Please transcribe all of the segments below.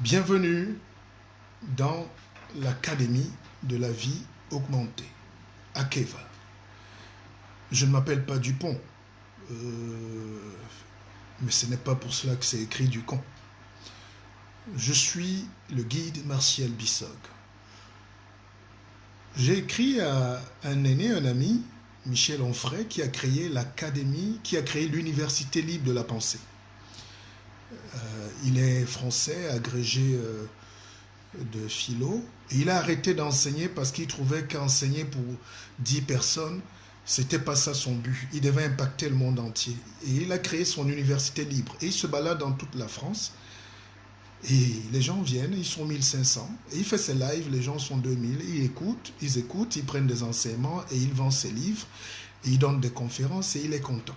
Bienvenue dans l'Académie de la vie augmentée, AKEVA. Je ne m'appelle pas Dupont, mais ce n'est pas pour cela que c'est écrit Ducon. Je suis le guide Martial Bissog. J'ai écrit à un aîné, un ami, Michel Onfray, qui a créé l'Académie, qui a créé l'Université libre de la pensée. Il est français, agrégé de philo, et il a arrêté d'enseigner parce qu'il trouvait qu'enseigner pour 10 personnes, c'était pas ça son but. Il devait impacter le monde entier. Et il a créé son université libre. Et il se balade dans toute la France. Et les gens viennent, ils sont 1500. Et il fait ses lives, les gens sont 2000. Ils écoutent, ils prennent des enseignements et il vend ses livres. Et il donne des conférences et il est content.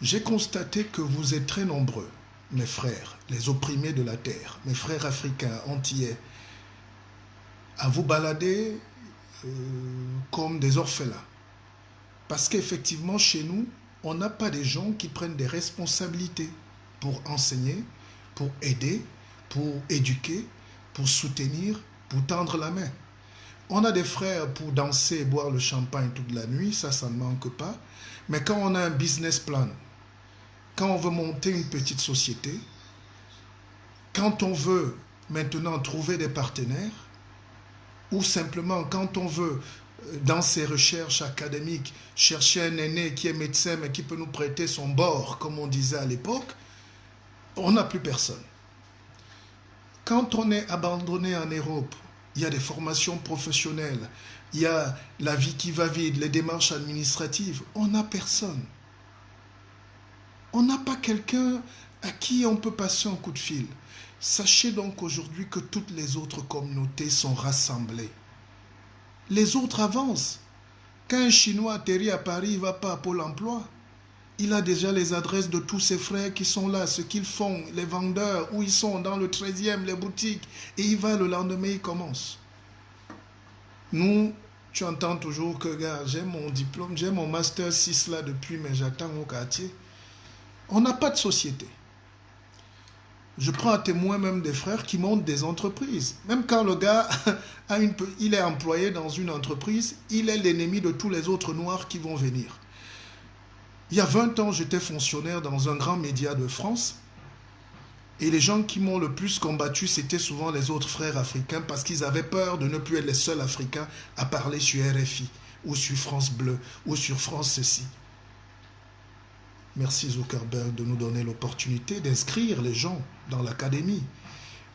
J'ai constaté que vous êtes très nombreux, mes frères, les opprimés de la terre, mes frères africains, antillais, à vous balader comme des orphelins. Parce qu'effectivement, chez nous, on n'a pas des gens qui prennent des responsabilités pour enseigner, pour aider, pour éduquer, pour soutenir, pour tendre la main. On a des frères pour danser et boire le champagne toute la nuit, ça ne manque pas. Mais quand on a un business plan, quand on veut monter une petite société, quand on veut maintenant trouver des partenaires, ou simplement quand on veut, dans ses recherches académiques, chercher un aîné qui est médecin mais qui peut nous prêter son bord, comme on disait à l'époque, on n'a plus personne. Quand on est abandonné en Europe, il y a des formations professionnelles, il y a la vie qui va vite, les démarches administratives, on n'a personne. On n'a pas quelqu'un à qui on peut passer un coup de fil. Sachez donc aujourd'hui que toutes les autres communautés sont rassemblées. Les autres avancent. Quand un Chinois atterrit à Paris, il ne va pas à Pôle emploi. Il a déjà les adresses de tous ses frères qui sont là, ce qu'ils font, les vendeurs, où ils sont, dans le 13e, les boutiques. Et il va le lendemain, il commence. Nous, tu entends toujours que, gars, j'ai mon diplôme, j'ai mon master 6 là depuis, mais j'attends au quartier. On n'a pas de société. Je prends à témoin même des frères qui montent des entreprises. Même quand le gars il est employé dans une entreprise, il est l'ennemi de tous les autres noirs qui vont venir. Il y a 20 ans, j'étais fonctionnaire dans un grand média de France. Et les gens qui m'ont le plus combattu, c'était souvent les autres frères africains parce qu'ils avaient peur de ne plus être les seuls Africains à parler sur RFI ou sur France Bleu ou sur France ceci. Merci Zuckerberg de nous donner l'opportunité d'inscrire les gens dans l'académie.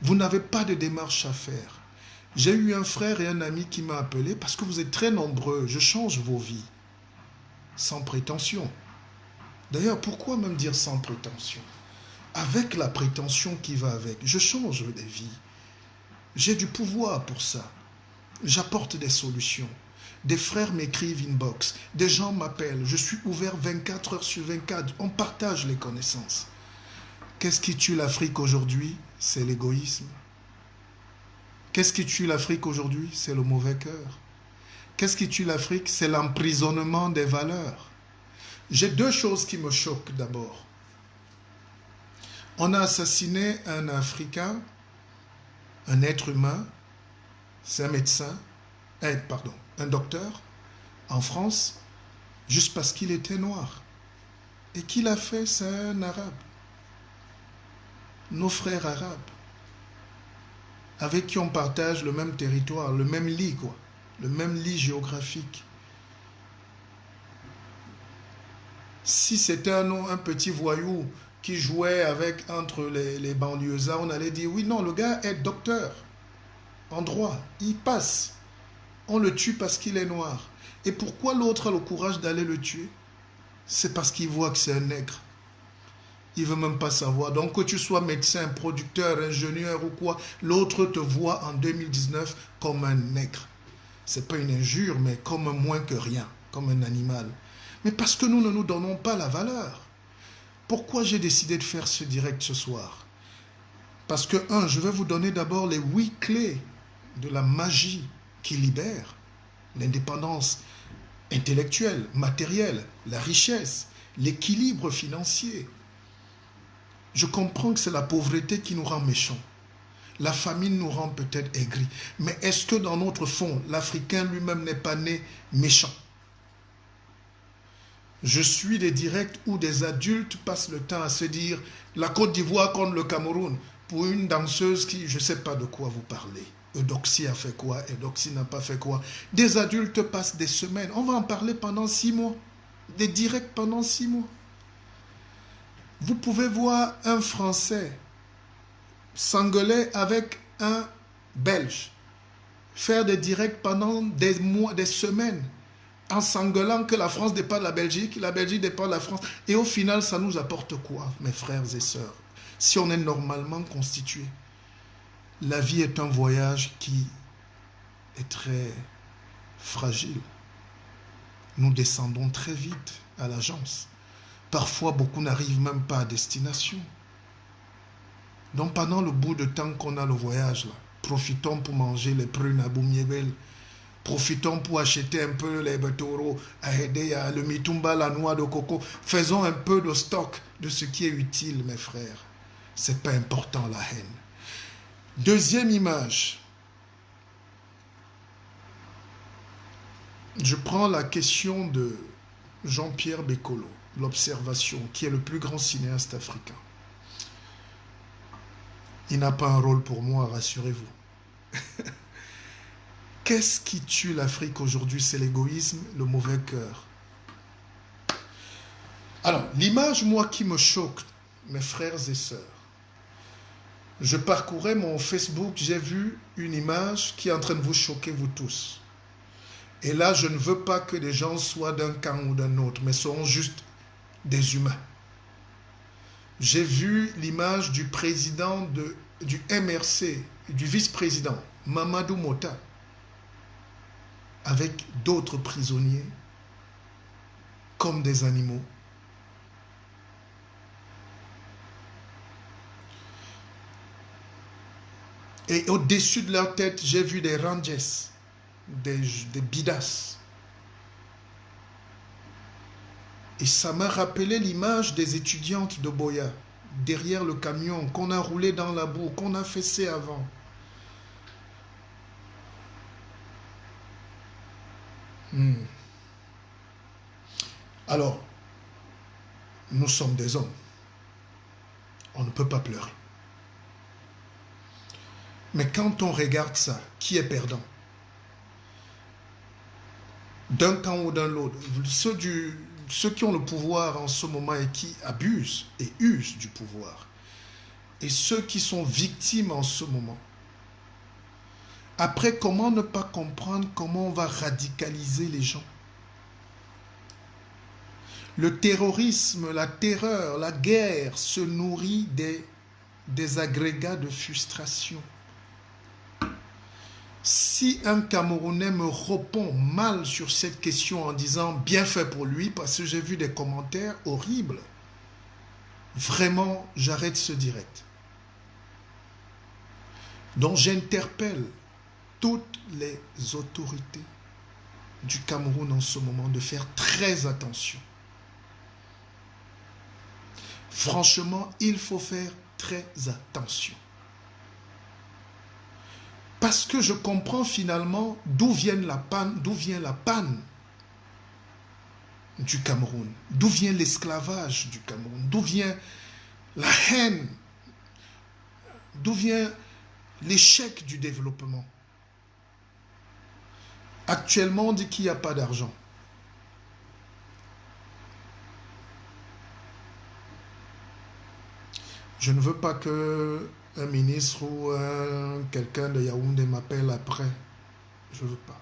Vous n'avez pas de démarche à faire. J'ai eu un frère et un ami qui m'a appelé parce que vous êtes très nombreux. Je change vos vies. Sans prétention. D'ailleurs, pourquoi même dire sans prétention? Avec la prétention qui va avec. Je change des vies. J'ai du pouvoir pour ça. J'apporte des solutions. Des frères m'écrivent inbox, des gens m'appellent, je suis ouvert 24 heures sur 24, on partage les connaissances. Qu'est-ce qui tue l'Afrique aujourd'hui? C'est l'égoïsme. Qu'est-ce qui tue l'Afrique aujourd'hui? C'est le mauvais cœur. Qu'est-ce qui tue l'Afrique? C'est l'emprisonnement des valeurs. J'ai deux choses qui me choquent d'abord. On a assassiné un Africain, un être humain, c'est un médecin, un docteur, en France, juste parce qu'il était noir. Et qui l'a fait? C'est un arabe. Nos frères arabes, avec qui on partage le même territoire, le même lit, quoi, le même lit géographique. Si c'était un petit voyou qui jouait entre les banlieusards, on allait dire, oui, non, le gars est docteur en droit, il passe. On le tue parce qu'il est noir. Et pourquoi l'autre a le courage d'aller le tuer? C'est parce qu'il voit que c'est un nègre. Il ne veut même pas savoir. Donc que tu sois médecin, producteur, ingénieur ou quoi, l'autre te voit en 2019 comme un nègre. Ce n'est pas une injure, mais comme un moins que rien, comme un animal. Mais parce que nous ne nous donnons pas la valeur. Pourquoi j'ai décidé de faire ce direct ce soir? Parce que, je vais vous donner d'abord les 8 clés de la magie qui libère l'indépendance intellectuelle, matérielle, la richesse, l'équilibre financier. Je comprends que c'est la pauvreté qui nous rend méchants. La famine nous rend peut-être aigris. Mais est-ce que dans notre fond, l'Africain lui-même n'est pas né méchant? Je suis des directs où des adultes passent le temps à se dire la Côte d'Ivoire contre le Cameroun pour une danseuse qui, je ne sais pas de quoi vous parlez. Eudoxie a fait quoi? Eudoxie n'a pas fait quoi? Des adultes passent des semaines. On va en parler pendant 6 mois. Des directs pendant 6 mois. Vous pouvez voir un Français s'engueuler avec un Belge, faire des directs pendant des mois, des semaines, en s'engueulant que la France dépend de la Belgique dépend de la France. Et au final, ça nous apporte quoi, mes frères et sœurs? Si on est normalement constitué, la vie est un voyage qui est très fragile. Nous descendons très vite à l'agence. Parfois, beaucoup n'arrivent même pas à destination. Donc, pendant le bout de temps qu'on a le voyage, là, profitons pour manger les prunes à Boumiébel. Profitons pour acheter un peu les betoro, à Hedea, le mitumba, la noix de coco. Faisons un peu de stock de ce qui est utile, mes frères. Ce n'est pas important, la haine. Deuxième image. Je prends la question de Jean-Pierre Bekolo, l'Observation, qui est le plus grand cinéaste africain. Il n'a pas un rôle pour moi, rassurez-vous. Qu'est-ce qui tue l'Afrique aujourd'hui? C'est l'égoïsme, le mauvais cœur. Alors, l'image, moi, qui me choque, mes frères et sœurs, je parcourais mon Facebook, j'ai vu une image qui est en train de vous choquer, vous tous. Et là, je ne veux pas que les gens soient d'un camp ou d'un autre, mais seront juste des humains. J'ai vu l'image du président du MRC, du vice-président, Mamadou Mota, avec d'autres prisonniers, comme des animaux. Et au-dessus de leur tête, j'ai vu des rangers, des bidas. Et ça m'a rappelé l'image des étudiantes de Boya, derrière le camion, qu'on a roulé dans la boue, qu'on a fessé avant. Alors, nous sommes des hommes. On ne peut pas pleurer. Mais quand on regarde ça, qui est perdant? D'un camp ou d'un autre, ceux qui ont le pouvoir en ce moment et qui abusent et usent du pouvoir, et ceux qui sont victimes en ce moment. Après, comment ne pas comprendre comment on va radicaliser les gens? Le terrorisme, la terreur, la guerre se nourrit des agrégats de frustration. Si un Camerounais me répond mal sur cette question en disant bien fait pour lui, parce que j'ai vu des commentaires horribles, vraiment, j'arrête ce direct. Donc j'interpelle toutes les autorités du Cameroun en ce moment de faire très attention. Franchement, il faut faire très attention. Parce que je comprends finalement d'où vient la panne du Cameroun, d'où vient l'esclavage du Cameroun, d'où vient la haine, d'où vient l'échec du développement. Actuellement, on dit qu'il n'y a pas d'argent. Je ne veux pas que un ministre ou quelqu'un de Yaoundé m'appelle après. Je ne veux pas.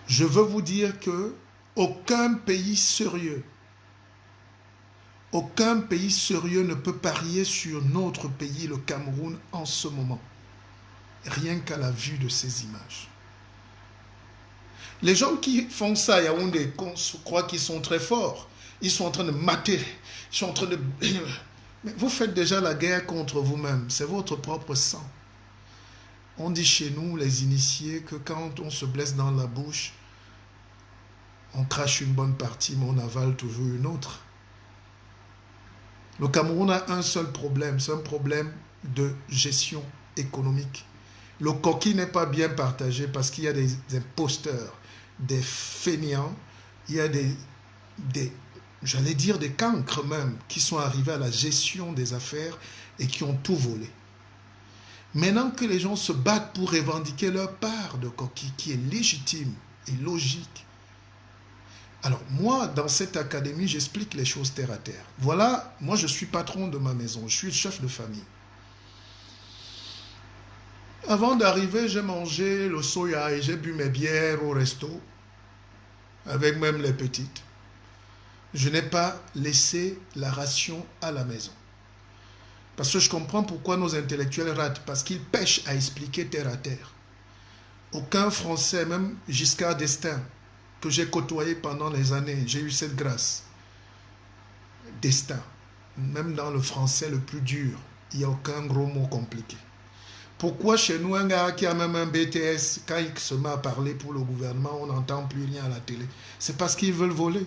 Je veux vous dire que aucun pays sérieux ne peut parier sur notre pays, le Cameroun, en ce moment. Rien qu'à la vue de ces images. Les gens qui font ça à Yaoundé croient qu'ils sont très forts. Ils sont en train de mater. Ils sont en train de... Mais vous faites déjà la guerre contre vous-même. C'est votre propre sang. On dit chez nous, les initiés, que quand on se blesse dans la bouche, on crache une bonne partie, mais on avale toujours une autre. Le Cameroun a un seul problème, c'est un problème de gestion économique. Le coquille n'est pas bien partagé parce qu'il y a des imposteurs, des fainéants, il y a j'allais dire des cancres même, qui sont arrivés à la gestion des affaires et qui ont tout volé. Maintenant que les gens se battent pour revendiquer leur part de coquille, qui est légitime et logique. Alors moi, dans cette académie, j'explique les choses terre à terre. Voilà, moi je suis patron de ma maison, je suis le chef de famille. Avant d'arriver, j'ai mangé le soya et j'ai bu mes bières au resto, avec même les petites. Je n'ai pas laissé la ration à la maison. Parce que je comprends pourquoi nos intellectuels ratent, parce qu'ils pêchent à expliquer terre à terre. Aucun Français, même Giscard d'Estaing, que j'ai côtoyé pendant les années, j'ai eu cette grâce. D'Estaing, même dans le français le plus dur, il n'y a aucun gros mot compliqué. Pourquoi chez nous, un gars qui a même un BTS, quand il se met à parler pour le gouvernement, on n'entend plus rien à la télé? C'est parce qu'ils veulent voler.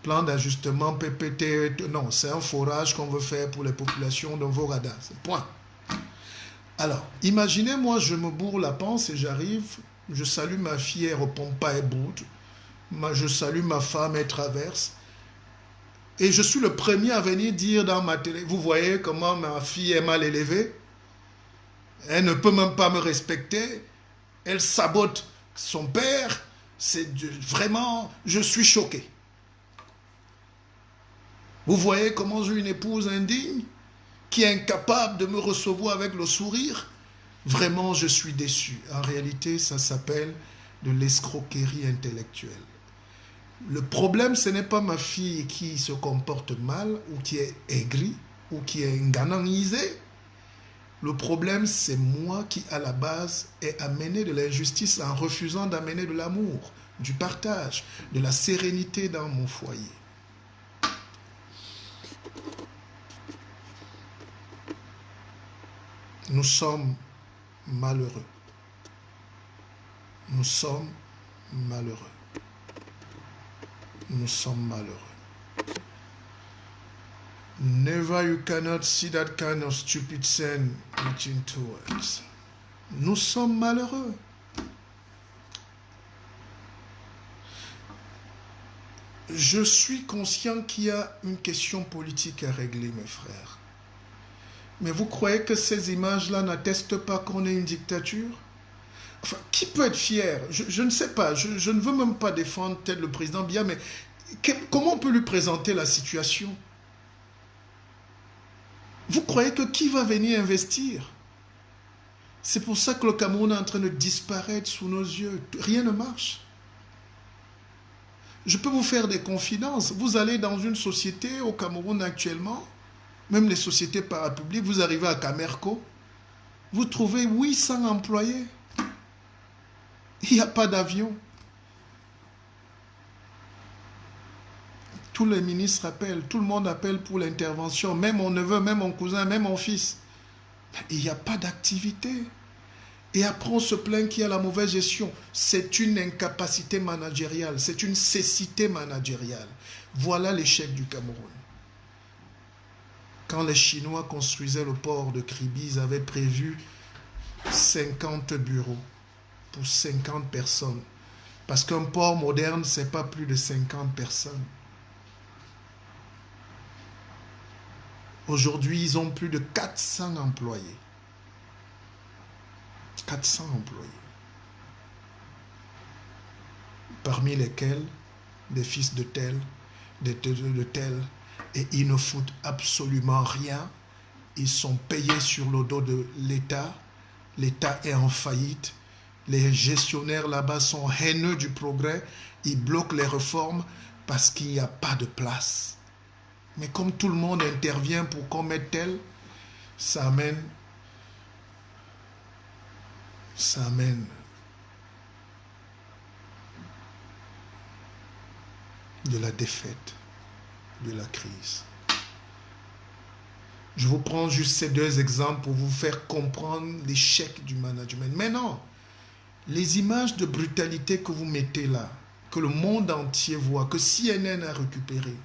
Plan d'ajustement, PPT, non, c'est un forage qu'on veut faire pour les populations de Vorada. C'est point. Alors, imaginez, moi, je me bourre la panse et j'arrive, je salue ma fille, elle ne répond pas, elle boude. Je salue ma femme, elle traverse. Et je suis le premier à venir dire dans ma télé, vous voyez comment ma fille est mal élevée? Elle ne peut même pas me respecter. Elle sabote son père. C'est vraiment, je suis choqué. Vous voyez comment j'ai une épouse indigne qui est incapable de me recevoir avec le sourire. Vraiment, je suis déçu. En réalité, ça s'appelle de l'escroquerie intellectuelle. Le problème, ce n'est pas ma fille qui se comporte mal ou qui est aigrie ou qui est ngananisée. Le problème, c'est moi qui, à la base, ai amené de l'injustice en refusant d'amener de l'amour, du partage, de la sérénité dans mon foyer. Nous sommes malheureux. Nous sommes malheureux. Nous sommes malheureux. Never you cannot see that kind of stupid sense between two words. Nous sommes malheureux. Je suis conscient qu'il y a une question politique à régler, mes frères. Mais vous croyez que ces images-là n'attestent pas qu'on est une dictature? Enfin, qui peut être fier? Je ne sais pas. Je ne veux même pas défendre peut-être le président Biya, mais comment on peut lui présenter la situation? Vous croyez que qui va venir investir? C'est pour ça que le Cameroun est en train de disparaître sous nos yeux. Rien ne marche. Je peux vous faire des confidences. Vous allez dans une société au Cameroun actuellement, même les sociétés parapubliques, vous arrivez à Camerco, vous trouvez 800 employés. Il n'y a pas d'avion. Tous les ministres appellent, tout le monde appelle pour l'intervention, même mon neveu, même mon cousin, même mon fils. Il n'y a pas d'activité. Et après, on se plaint qu'il y a la mauvaise gestion. C'est une incapacité managériale, c'est une cécité managériale. Voilà l'échec du Cameroun. Quand les Chinois construisaient le port de Kribi, ils avaient prévu 50 bureaux pour 50 personnes. Parce qu'un port moderne, ce n'est pas plus de 50 personnes. Aujourd'hui, ils ont plus de 400 employés. 400 employés. Parmi lesquels des fils de tel, des de tel, et ils ne foutent absolument rien. Ils sont payés sur le dos de l'État. L'État est en faillite. Les gestionnaires là-bas sont haineux du progrès. Ils bloquent les réformes parce qu'il n'y a pas de place. Mais comme tout le monde intervient pour qu'on mette tel, ça amène de la défaite, de la crise. Je vous prends juste ces deux exemples pour vous faire comprendre l'échec du management. Mais non, les images de brutalité que vous mettez là, que le monde entier voit, que CNN a récupéré,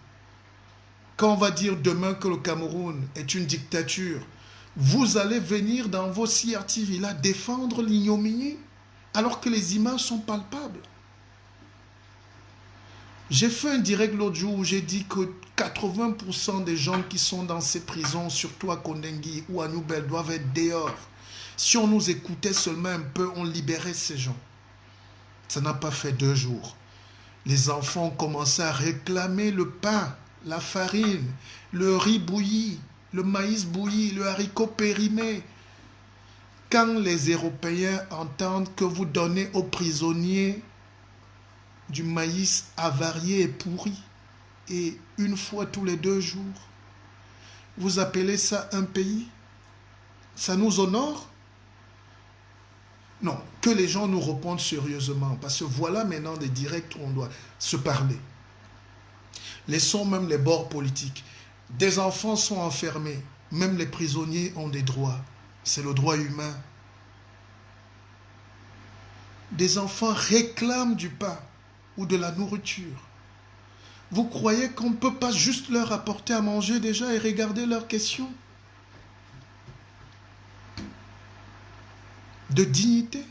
quand on va dire demain que le Cameroun est une dictature, vous allez venir dans vos CRTV là défendre l'ignominie alors que les images sont palpables. J'ai fait un direct l'autre jour où j'ai dit que 80% des gens qui sont dans ces prisons, surtout à Kondengui ou à Noubel, doivent être dehors. Si on nous écoutait seulement un peu, on libérait ces gens. Ça n'a pas fait 2 jours. Les enfants ont commencé à réclamer le pain, la farine, le riz bouilli, le maïs bouilli, le haricot périmé. Quand les Européens entendent que vous donnez aux prisonniers du maïs avarié et pourri, et une fois tous les 2 jours, vous appelez ça un pays? Ça nous honore? Non, que les gens nous répondent sérieusement, parce que voilà maintenant des directs où on doit se parler. Laissons même les bords politiques. Des enfants sont enfermés, même les prisonniers ont des droits. C'est le droit humain. Des enfants réclament du pain ou de la nourriture. Vous croyez qu'on ne peut pas juste leur apporter à manger déjà et regarder leurs questions de dignité?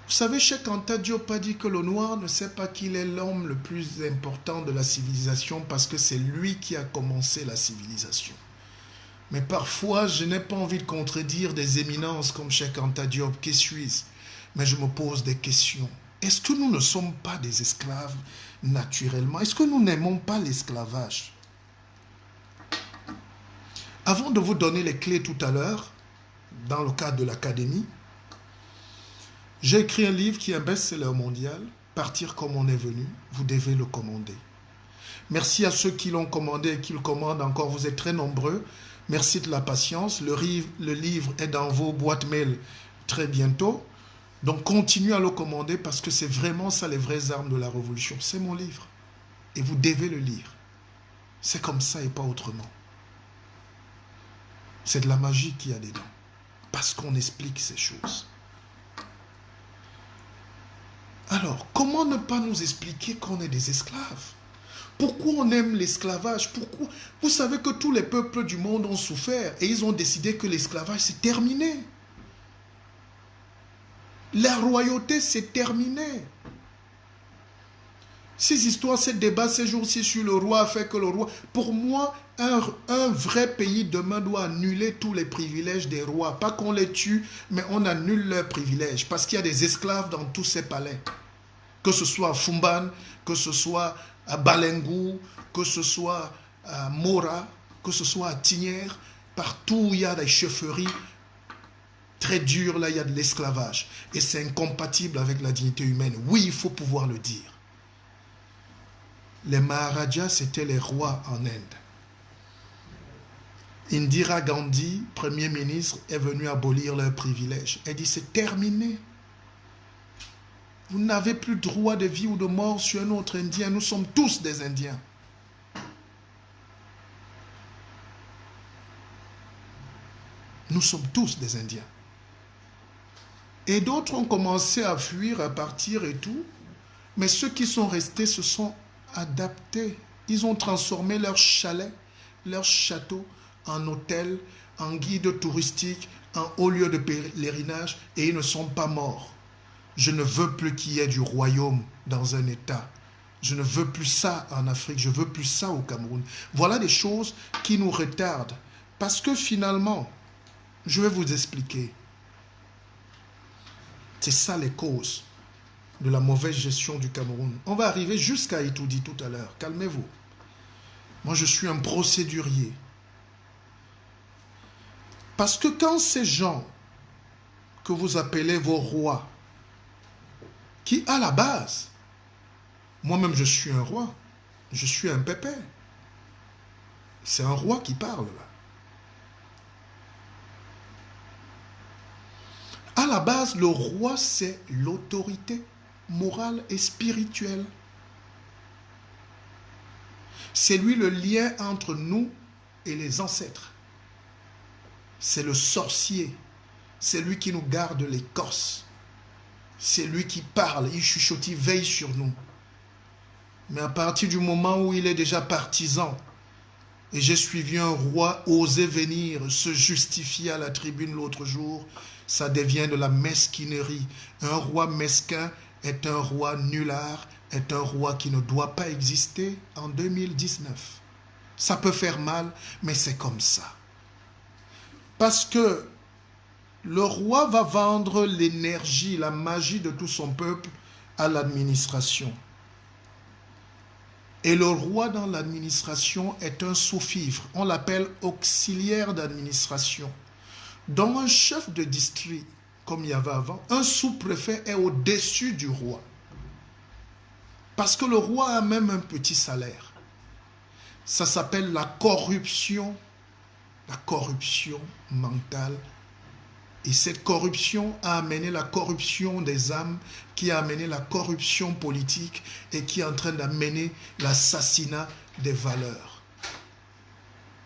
Vous savez, Cheikh Anta Diop a dit que le noir ne sait pas qu'il est l'homme le plus important de la civilisation parce que c'est lui qui a commencé la civilisation. Mais parfois, je n'ai pas envie de contredire des éminences comme Cheikh Anta Diop, qui suis-je? Mais je me pose des questions. Est-ce que nous ne sommes pas des esclaves naturellement? Est-ce que nous n'aimons pas l'esclavage? Avant de vous donner les clés tout à l'heure, dans le cadre de l'académie, j'ai écrit un livre qui est un best-seller mondial, Partir comme on est venu, vous devez le commander. Merci à ceux qui l'ont commandé et qui le commandent encore, vous êtes très nombreux. Merci de la patience. Le livre est dans vos boîtes mail très bientôt. Donc continuez à le commander parce que c'est vraiment ça les vraies armes de la révolution. C'est mon livre et vous devez le lire. C'est comme ça et pas autrement. C'est de la magie qu'il y a dedans parce qu'on explique ces choses. Alors, comment ne pas nous expliquer qu'on est des esclaves? Pourquoi on aime l'esclavage? Pourquoi? Vous savez que tous les peuples du monde ont souffert et ils ont décidé que l'esclavage c'est terminé. La royauté c'est terminé. Ces histoires, ces débats, ces jours-ci sur le roi a fait que le roi... Pour moi, un vrai pays demain doit annuler tous les privilèges des rois. Pas qu'on les tue, mais on annule leurs privilèges. Parce qu'il y a des esclaves dans tous ces palais. Que ce soit à Fumban, que ce soit à Balengou, que ce soit à Mora, que ce soit à Tignière. Partout où il y a des chefferies très dures, là, il y a de l'esclavage. Et c'est incompatible avec la dignité humaine. Oui, il faut pouvoir le dire. Les Maharajas, c'était les rois en Inde. Indira Gandhi, Premier ministre, est venue abolir leurs privilèges. Elle dit, c'est terminé. Vous n'avez plus droit de vie ou de mort sur un autre Indien. Nous sommes tous des Indiens. Nous sommes tous des Indiens. Et d'autres ont commencé à fuir, à partir et tout. Mais ceux qui sont restés se sont adaptés. Ils ont transformé leurs chalets, leurs châteaux en hôtels, en guides touristiques, en hauts lieux de pèlerinage et ils ne sont pas morts. Je ne veux plus qu'il y ait du royaume dans un État. Je ne veux plus ça en Afrique, je ne veux plus ça au Cameroun. Voilà des choses qui nous retardent. Parce que finalement, je vais vous expliquer. C'est ça les causes de la mauvaise gestion du Cameroun. On va arriver jusqu'à Itoudi tout à l'heure. Calmez-vous. Moi, je suis un procédurier. Parce que quand ces gens que vous appelez vos rois, qui à la base, moi-même je suis un roi, je suis un pépé. C'est un roi qui parle là. À la base, le roi, c'est l'autorité morale et spirituelle. C'est lui le lien entre nous et les ancêtres. C'est le sorcier. C'est lui qui nous garde l'écorce. C'est lui qui parle, il chuchote, il veille sur nous. Mais à partir du moment où il est déjà partisan, et j'ai suivi un roi oser venir se justifier à la tribune l'autre jour, ça devient de la mesquinerie. Un roi mesquin est un roi nulard, est un roi qui ne doit pas exister en 2019. Ça peut faire mal, mais c'est comme ça. Parce que le roi va vendre l'énergie, la magie de tout son peuple à l'administration. Et le roi dans l'administration est un sous-fifre. On l'appelle auxiliaire d'administration. Dans un chef de district, comme il y avait avant, un sous-préfet est au-dessus du roi. Parce que le roi a même un petit salaire. Ça s'appelle la corruption mentale. Et cette corruption a amené la corruption des âmes, qui a amené la corruption politique et qui est en train d'amener l'assassinat des valeurs.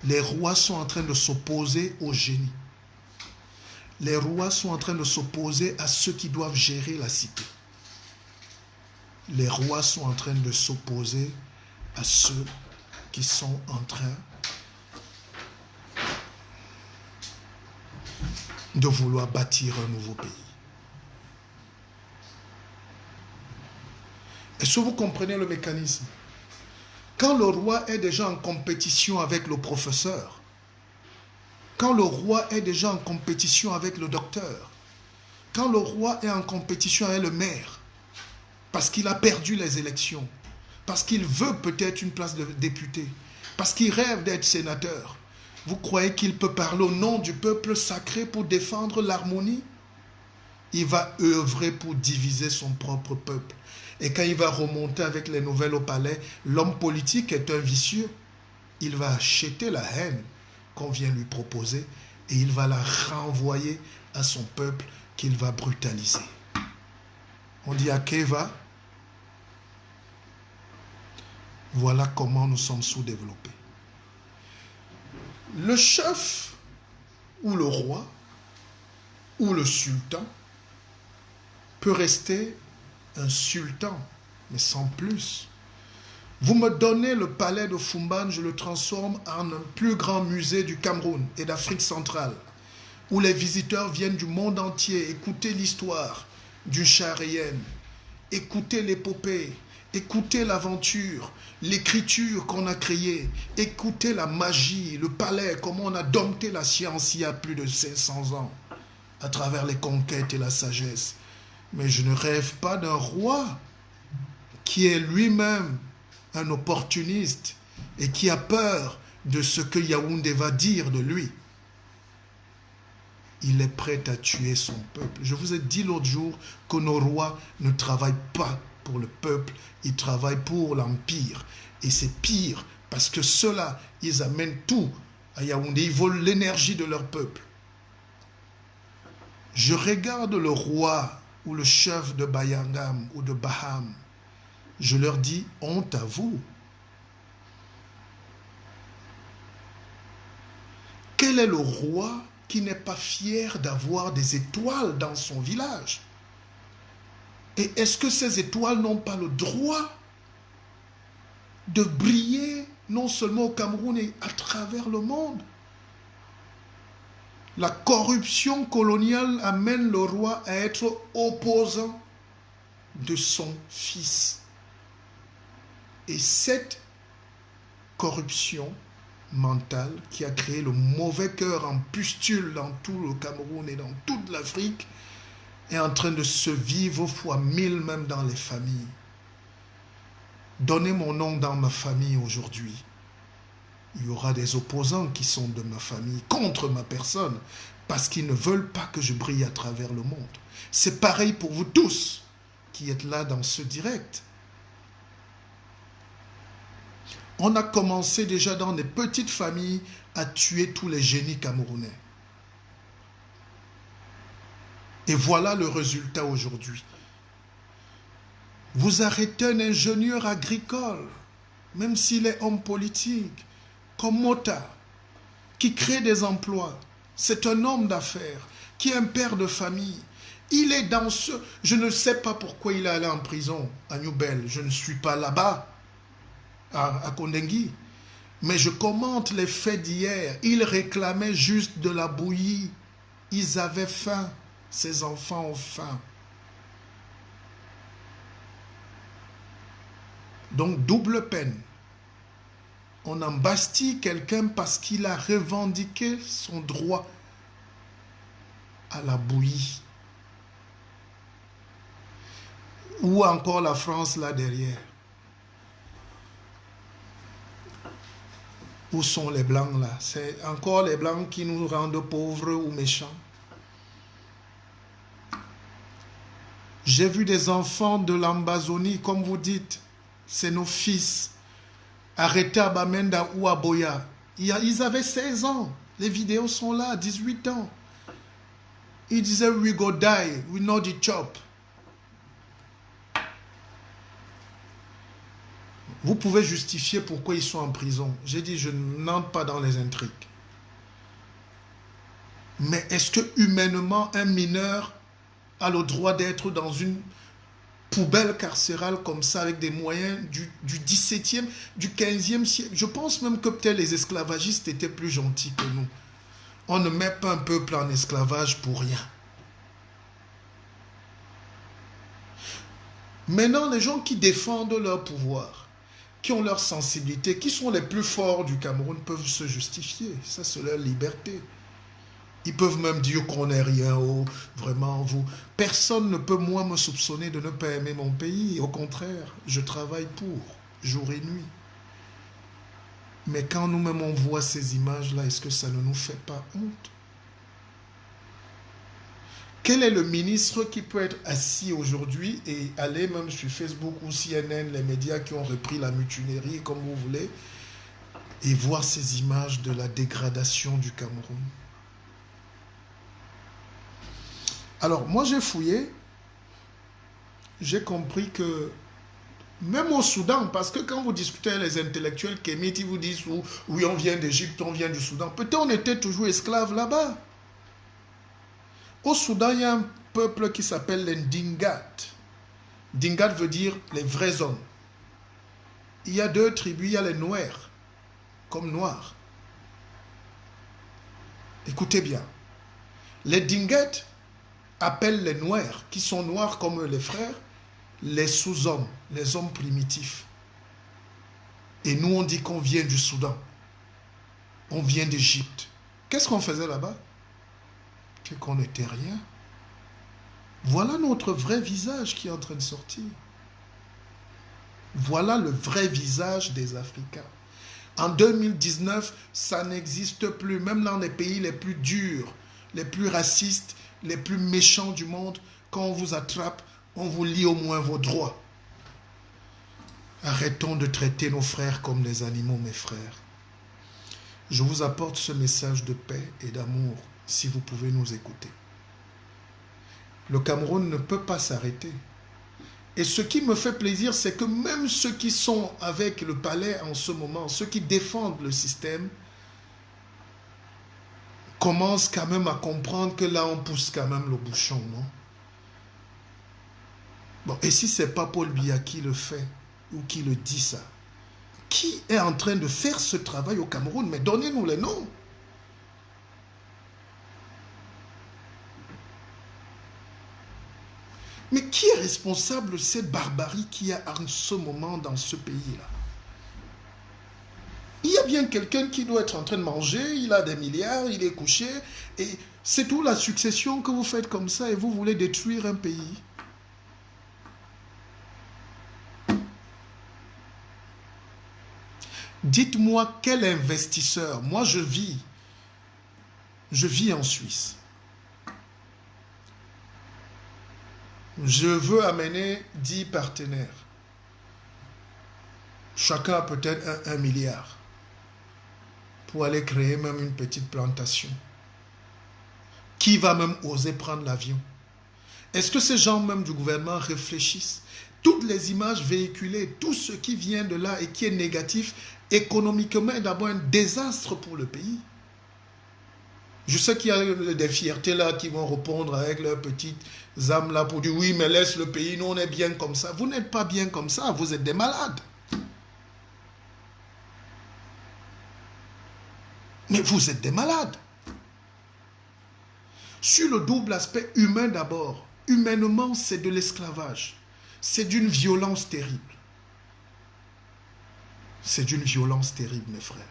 Les rois sont en train de s'opposer au génie. Les rois sont en train de s'opposer à ceux qui doivent gérer la cité. Les rois sont en train de s'opposer à ceux qui sont en train de vouloir bâtir un nouveau pays. Est-ce que vous comprenez le mécanisme? Quand le roi est déjà en compétition avec le professeur, quand le roi est déjà en compétition avec le docteur, quand le roi est en compétition avec le maire, parce qu'il a perdu les élections, parce qu'il veut peut-être une place de député, parce qu'il rêve d'être sénateur, vous croyez qu'il peut parler au nom du peuple sacré pour défendre l'harmonie? Il va œuvrer pour diviser son propre peuple. Et quand il va remonter avec les nouvelles au palais, l'homme politique est un vicieux. Il va acheter la haine qu'on vient lui proposer et il va la renvoyer à son peuple qu'il va brutaliser. On dit à Keva, voilà comment nous sommes sous-développés. Le chef ou le roi ou le sultan peut rester un sultan, mais sans plus. Vous me donnez le palais de Fumban, je le transforme en un plus grand musée du Cameroun et d'Afrique centrale, où les visiteurs viennent du monde entier écouter l'histoire du Charien, écouter l'épopée, écouter l'aventure, l'écriture qu'on a créée, écouter la magie, le palais, comment on a dompté la science il y a plus de 500 ans, à travers les conquêtes et la sagesse. Mais je ne rêve pas d'un roi qui est lui-même un opportuniste et qui a peur de ce que Yaoundé va dire de lui. Il est prêt à tuer son peuple. Je vous ai dit l'autre jour que nos rois ne travaillent pas pour le peuple, ils travaillent pour l'empire. Et c'est pire parce que ceux-là, ils amènent tout à Yaoundé, ils volent l'énergie de leur peuple. Je regarde le roi ou le chef de Bayangam ou de Baham, je leur dis honte à vous. Quel est le roi qui n'est pas fier d'avoir des étoiles dans son village? Et est-ce que ces étoiles n'ont pas le droit de briller non seulement au Cameroun et à travers le monde? La corruption coloniale amène le roi à être opposant de son fils. Et cette corruption mentale qui a créé le mauvais cœur en pustule dans tout le Cameroun et dans toute l'Afrique est en train de se vivre fois 1000 même dans les familles. Donnez mon nom dans ma famille aujourd'hui. Il y aura des opposants qui sont de ma famille contre ma personne parce qu'ils ne veulent pas que je brille à travers le monde. C'est pareil pour vous tous qui êtes là dans ce direct. On a commencé déjà dans des petites familles à tuer tous les génies camerounais. Et voilà le résultat aujourd'hui. Vous arrêtez un ingénieur agricole, même s'il est homme politique, comme Mota, qui crée des emplois. C'est un homme d'affaires, qui est un père de famille. Il est dans ce... Je ne sais pas pourquoi il est allé en prison à New Bell. Je ne suis pas là-bas. à Kondengui. Mais je commente les faits d'hier. Ils réclamaient juste de la bouillie. Ils avaient faim. Ces enfants ont faim. Donc, double peine. On embastille quelqu'un parce qu'il a revendiqué son droit à la bouillie. Ou encore la France là derrière. Où sont les blancs là? C'est encore les blancs qui nous rendent pauvres ou méchants. J'ai vu des enfants de l'Ambazonie, comme vous dites, c'est nos fils, arrêtés à Bamenda ou à Boya. Ils avaient 16 ans. Les vidéos sont là, 18 ans. Ils disaient, we go die, we know the chop. Vous pouvez justifier pourquoi ils sont en prison. J'ai dit, je n'entre pas dans les intrigues. Mais est-ce que humainement, un mineur a le droit d'être dans une poubelle carcérale comme ça, avec des moyens du 17e, du 15e siècle? Je pense même que peut-être les esclavagistes étaient plus gentils que nous. On ne met pas un peuple en esclavage pour rien. Maintenant, les gens qui défendent leur pouvoir, qui ont leur sensibilité, qui sont les plus forts du Cameroun, peuvent se justifier. Ça, c'est leur liberté. Ils peuvent même dire qu'on n'est rien, oh, vraiment, vous. Personne ne peut, moi, me soupçonner de ne pas aimer mon pays. Au contraire, je travaille pour, jour et nuit. Mais quand nous-mêmes on voit ces images-là, est-ce que ça ne nous fait pas honte? Quel est le ministre qui peut être assis aujourd'hui et aller même sur Facebook ou CNN, les médias qui ont repris la mutinerie, comme vous voulez, et voir ces images de la dégradation du Cameroun? Alors, moi j'ai fouillé, j'ai compris que même au Soudan, parce que quand vous discutez avec les intellectuels kémites, ils vous disent oui, on vient d'Égypte, on vient du Soudan. Peut-être on était toujours esclaves là-bas. Au Soudan, il y a un peuple qui s'appelle les Ndingat. Ndingat veut dire les vrais hommes. Il y a deux tribus, il y a les Noirs, comme noirs. Écoutez bien. Les Ndingat appellent les Noirs, qui sont noirs comme les frères, les sous-hommes, les hommes primitifs. Et nous, on dit qu'on vient du Soudan. On vient d'Égypte. Qu'est-ce qu'on faisait là-bas? Qu'on n'était rien. Voilà notre vrai visage qui est en train de sortir. Voilà le vrai visage des Africains. En 2019, ça n'existe plus. Même dans les pays les plus durs, les plus racistes, les plus méchants du monde, quand on vous attrape, on vous lie au moins vos droits. Arrêtons de traiter nos frères comme des animaux, mes frères. Je vous apporte ce message de paix et d'amour, si vous pouvez nous écouter. Le Cameroun ne peut pas s'arrêter. Et ce qui me fait plaisir, c'est que même ceux qui sont avec le palais en ce moment, ceux qui défendent le système, commencent quand même à comprendre que là, on pousse quand même le bouchon, non? Bon, et si ce n'est pas Paul Biya qui le fait, ou qui le dit ça, qui est en train de faire ce travail au Cameroun? Mais donnez-nous les noms. Mais qui est responsable de cette barbarie qu'il y a en ce moment dans ce pays-là? Il y a bien quelqu'un qui doit être en train de manger, il a des milliards, il est couché, et c'est tout la succession que vous faites comme ça et vous voulez détruire un pays. Dites-moi quel investisseur, moi je vis en Suisse. Je veux amener 10 partenaires. Chacun a peut-être 1 milliard pour aller créer même une petite plantation. Qui va même oser prendre l'avion? Est-ce que ces gens même du gouvernement réfléchissent? Toutes les images véhiculées, tout ce qui vient de là et qui est négatif, économiquement est d'abord un désastre pour le pays. Je sais qu'il y a des fiertés là qui vont répondre avec leurs petites âmes là pour dire oui, mais laisse le pays, nous on est bien comme ça. Vous n'êtes pas bien comme ça, vous êtes des malades. Mais vous êtes des malades. Sur le double aspect humain d'abord, humainement, c'est de l'esclavage. C'est d'une violence terrible. C'est d'une violence terrible, mes frères.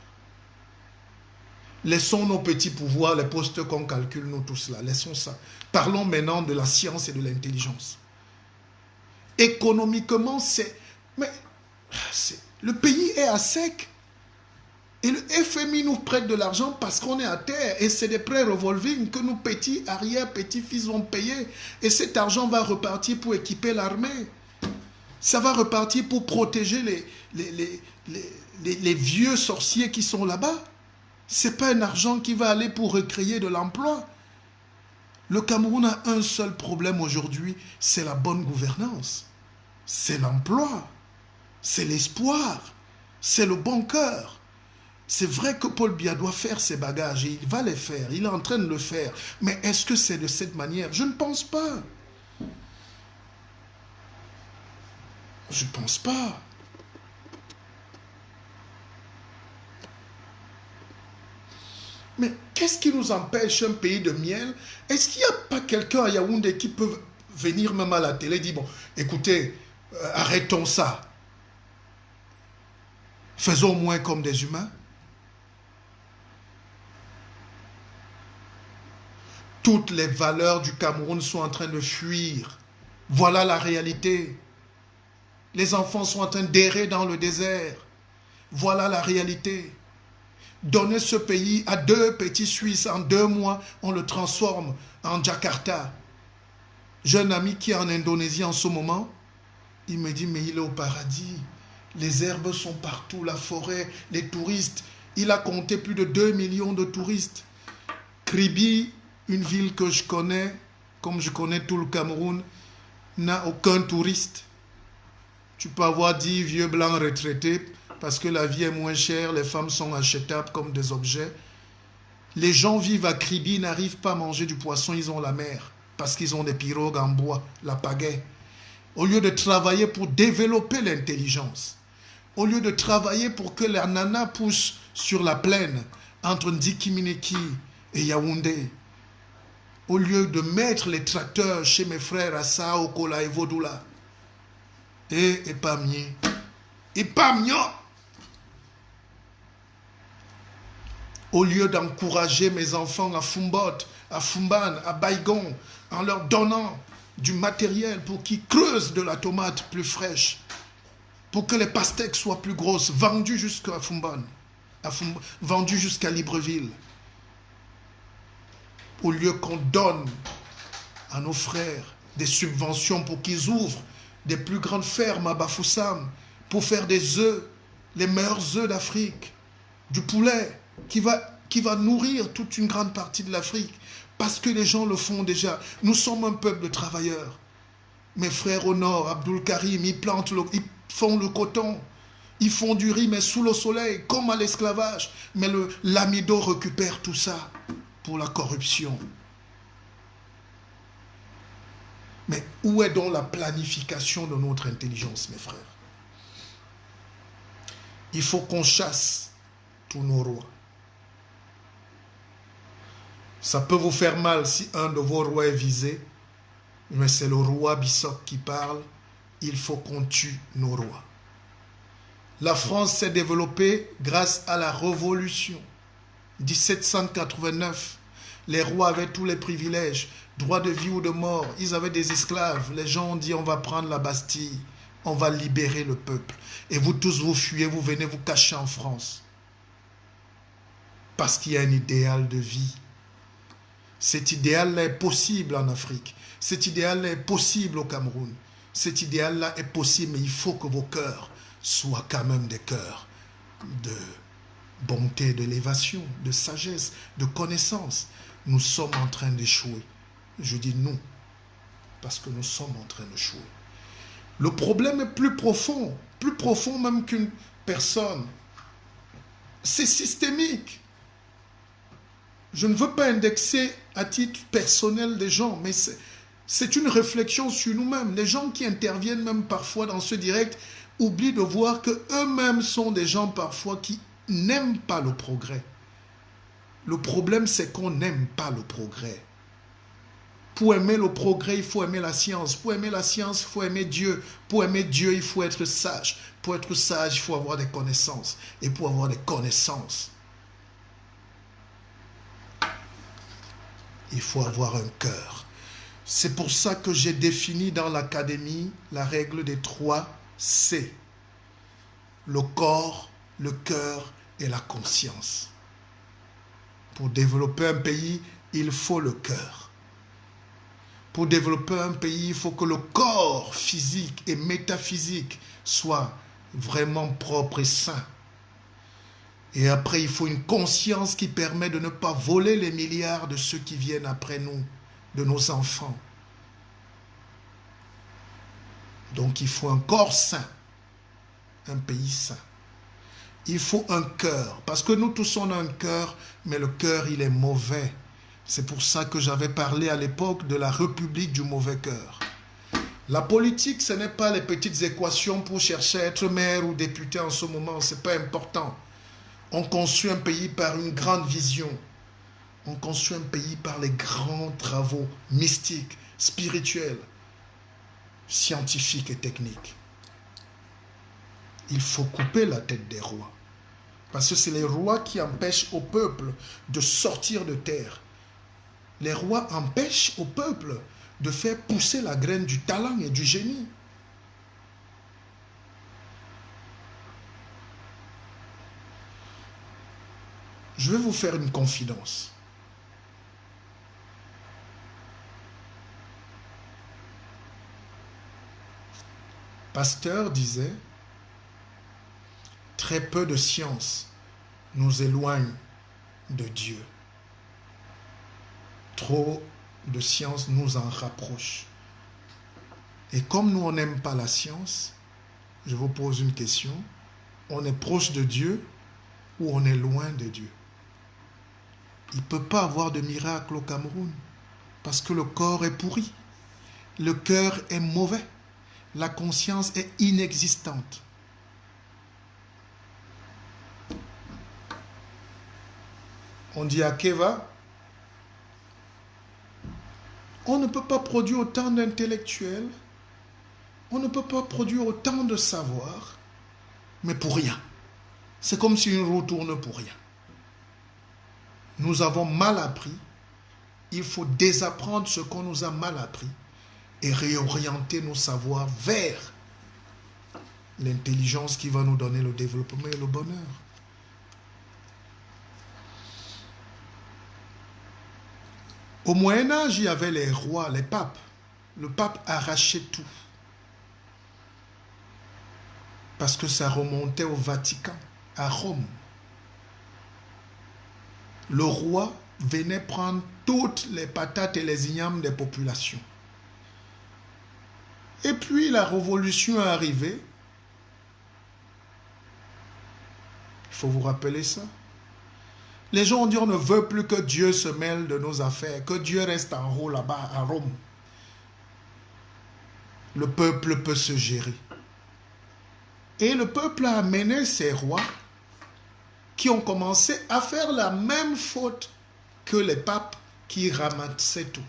Laissons nos petits pouvoirs, les postes qu'on calcule, nous tous là. Laissons ça. Parlons maintenant de la science et de l'intelligence. Économiquement, le pays est à sec. Et le FMI nous prête de l'argent parce qu'on est à terre. Et c'est des prêts revolving que nos petits arrière-petits-fils vont payer. Et cet argent va repartir pour équiper l'armée. Ça va repartir pour protéger les vieux sorciers qui sont là-bas. Ce n'est pas un argent qui va aller pour recréer de l'emploi. Le Cameroun a un seul problème aujourd'hui, c'est la bonne gouvernance. C'est l'emploi. C'est l'espoir. C'est le bon cœur. C'est vrai que Paul Biya doit faire ses bagages et il va les faire. Il est en train de le faire. Mais est-ce que c'est de cette manière? Je ne pense pas. Je ne pense pas. Mais qu'est-ce qui nous empêche un pays de miel? Est-ce qu'il n'y a pas quelqu'un à Yaoundé qui peut venir même à la télé et dire, bon, écoutez, arrêtons ça. Faisons moins comme des humains. Toutes les valeurs du Cameroun sont en train de fuir. Voilà la réalité. Les enfants sont en train d'errer dans le désert. Voilà la réalité. Donner ce pays à 2 petits Suisses en 2 mois, on le transforme en Jakarta. J'ai un ami qui est en Indonésie en ce moment. Il me dit, mais il est au paradis. Les herbes sont partout, la forêt, les touristes. Il a compté plus de 2 millions de touristes. Kribi, une ville que je connais, comme je connais tout le Cameroun, n'a aucun touriste. Tu peux avoir 10 vieux blancs retraités parce que la vie est moins chère, les femmes sont achetables comme des objets. Les gens vivent à Kribi, n'arrivent pas à manger du poisson, ils ont la mer parce qu'ils ont des pirogues en bois, la pagaie. Au lieu de travailler pour développer l'intelligence, au lieu de travailler pour que les nanas poussent sur la plaine entre Ndikimineki et Yaoundé, au lieu de mettre les tracteurs chez mes frères à Sao, Kola et Vodula, et pas mieux. Et pas mieux. Au lieu d'encourager mes enfants à Fumbot, à Fumban, à Baïgon, en leur donnant du matériel pour qu'ils creusent de la tomate plus fraîche, pour que les pastèques soient plus grosses, vendues jusqu'à Fumban, vendues jusqu'à Libreville. Au lieu qu'on donne à nos frères des subventions pour qu'ils ouvrent des plus grandes fermes à Bafoussam pour faire des œufs, les meilleurs œufs d'Afrique, du poulet qui va nourrir toute une grande partie de l'Afrique parce que les gens le font déjà. Nous sommes un peuple de travailleurs. Mes frères au nord, Abdul Karim, ils font le coton, ils font du riz mais sous le soleil comme à l'esclavage. Mais l'amido récupère tout ça pour la corruption. Mais où est donc la planification de notre intelligence, mes frères? Il faut qu'on chasse tous nos rois. Ça peut vous faire mal si un de vos rois est visé, mais c'est le roi Bissok qui parle. Il faut qu'on tue nos rois. La France s'est développée grâce à la Révolution. 1789, les rois avaient tous les privilèges, droit de vie ou de mort, ils avaient des esclaves. Les gens ont dit on va prendre la Bastille, on va libérer le peuple. Et vous tous vous fuyez, vous venez vous cacher en France. Parce qu'il y a un idéal de vie. Cet idéal-là est possible en Afrique. Cet idéal-là est possible au Cameroun. Cet idéal-là est possible, mais il faut que vos cœurs soient quand même des cœurs de bonté, d'élévation, de sagesse, de connaissance. Nous sommes en train d'échouer. Je dis nous, parce que nous sommes en train d'échouer. Le problème est plus profond même qu'une personne. C'est systémique. Je ne veux pas indexer à titre personnel des gens, mais c'est une réflexion sur nous-mêmes. Les gens qui interviennent même parfois dans ce direct oublient de voir qu'eux-mêmes sont des gens parfois qui n'aiment pas le progrès. Le problème, c'est qu'on n'aime pas le progrès. Pour aimer le progrès, il faut aimer la science. Pour aimer la science, il faut aimer Dieu. Pour aimer Dieu, il faut être sage. Pour être sage, il faut avoir des connaissances. Et pour avoir des connaissances, il faut avoir un cœur. C'est pour ça que j'ai défini dans l'académie la règle des 3 C. Le corps, le cœur et la conscience. Pour développer un pays, il faut le cœur. Pour développer un pays, il faut que le corps physique et métaphysique soit vraiment propre et sain. Et après, il faut une conscience qui permet de ne pas voler les milliards de ceux qui viennent après nous, de nos enfants. Donc, il faut un corps sain, un pays sain. Il faut un cœur, parce que nous tous on a un cœur, mais le cœur, il est mauvais. C'est pour ça que j'avais parlé à l'époque de la République du mauvais cœur. La politique, ce n'est pas les petites équations pour chercher à être maire ou député en ce moment, ce n'est pas important. On construit un pays par une grande vision. On construit un pays par les grands travaux mystiques, spirituels, scientifiques et techniques. Il faut couper la tête des rois. Parce que c'est les rois qui empêchent au peuple de sortir de terre. Les rois empêchent au peuple de faire pousser la graine du talent et du génie. Je vais vous faire une confidence. Pasteur disait, très peu de science nous éloigne de Dieu. Trop de science nous en rapproche. Et comme nous, on n'aime pas la science, je vous pose une question. On est proche de Dieu ou on est loin de Dieu? Il ne peut pas avoir de miracle au Cameroun parce que le corps est pourri. Le cœur est mauvais. La conscience est inexistante. On dit à Keva, on ne peut pas produire autant d'intellectuels, on ne peut pas produire autant de savoir, mais pour rien. C'est comme si une roue tourne pour rien. Nous avons mal appris, il faut désapprendre ce qu'on nous a mal appris et réorienter nos savoirs vers l'intelligence qui va nous donner le développement et le bonheur. Au Moyen-Âge, il y avait les rois, les papes. Le pape arrachait tout. Parce que ça remontait au Vatican, à Rome. Le roi venait prendre toutes les patates et les ignames des populations. Et puis la révolution est arrivée. Il faut vous rappeler ça. Les gens ont dit on ne veut plus que Dieu se mêle de nos affaires, que Dieu reste en haut là-bas à Rome. Le peuple peut se gérer. Et le peuple a amené ses rois qui ont commencé à faire la même faute que les papes qui ramassaient tout.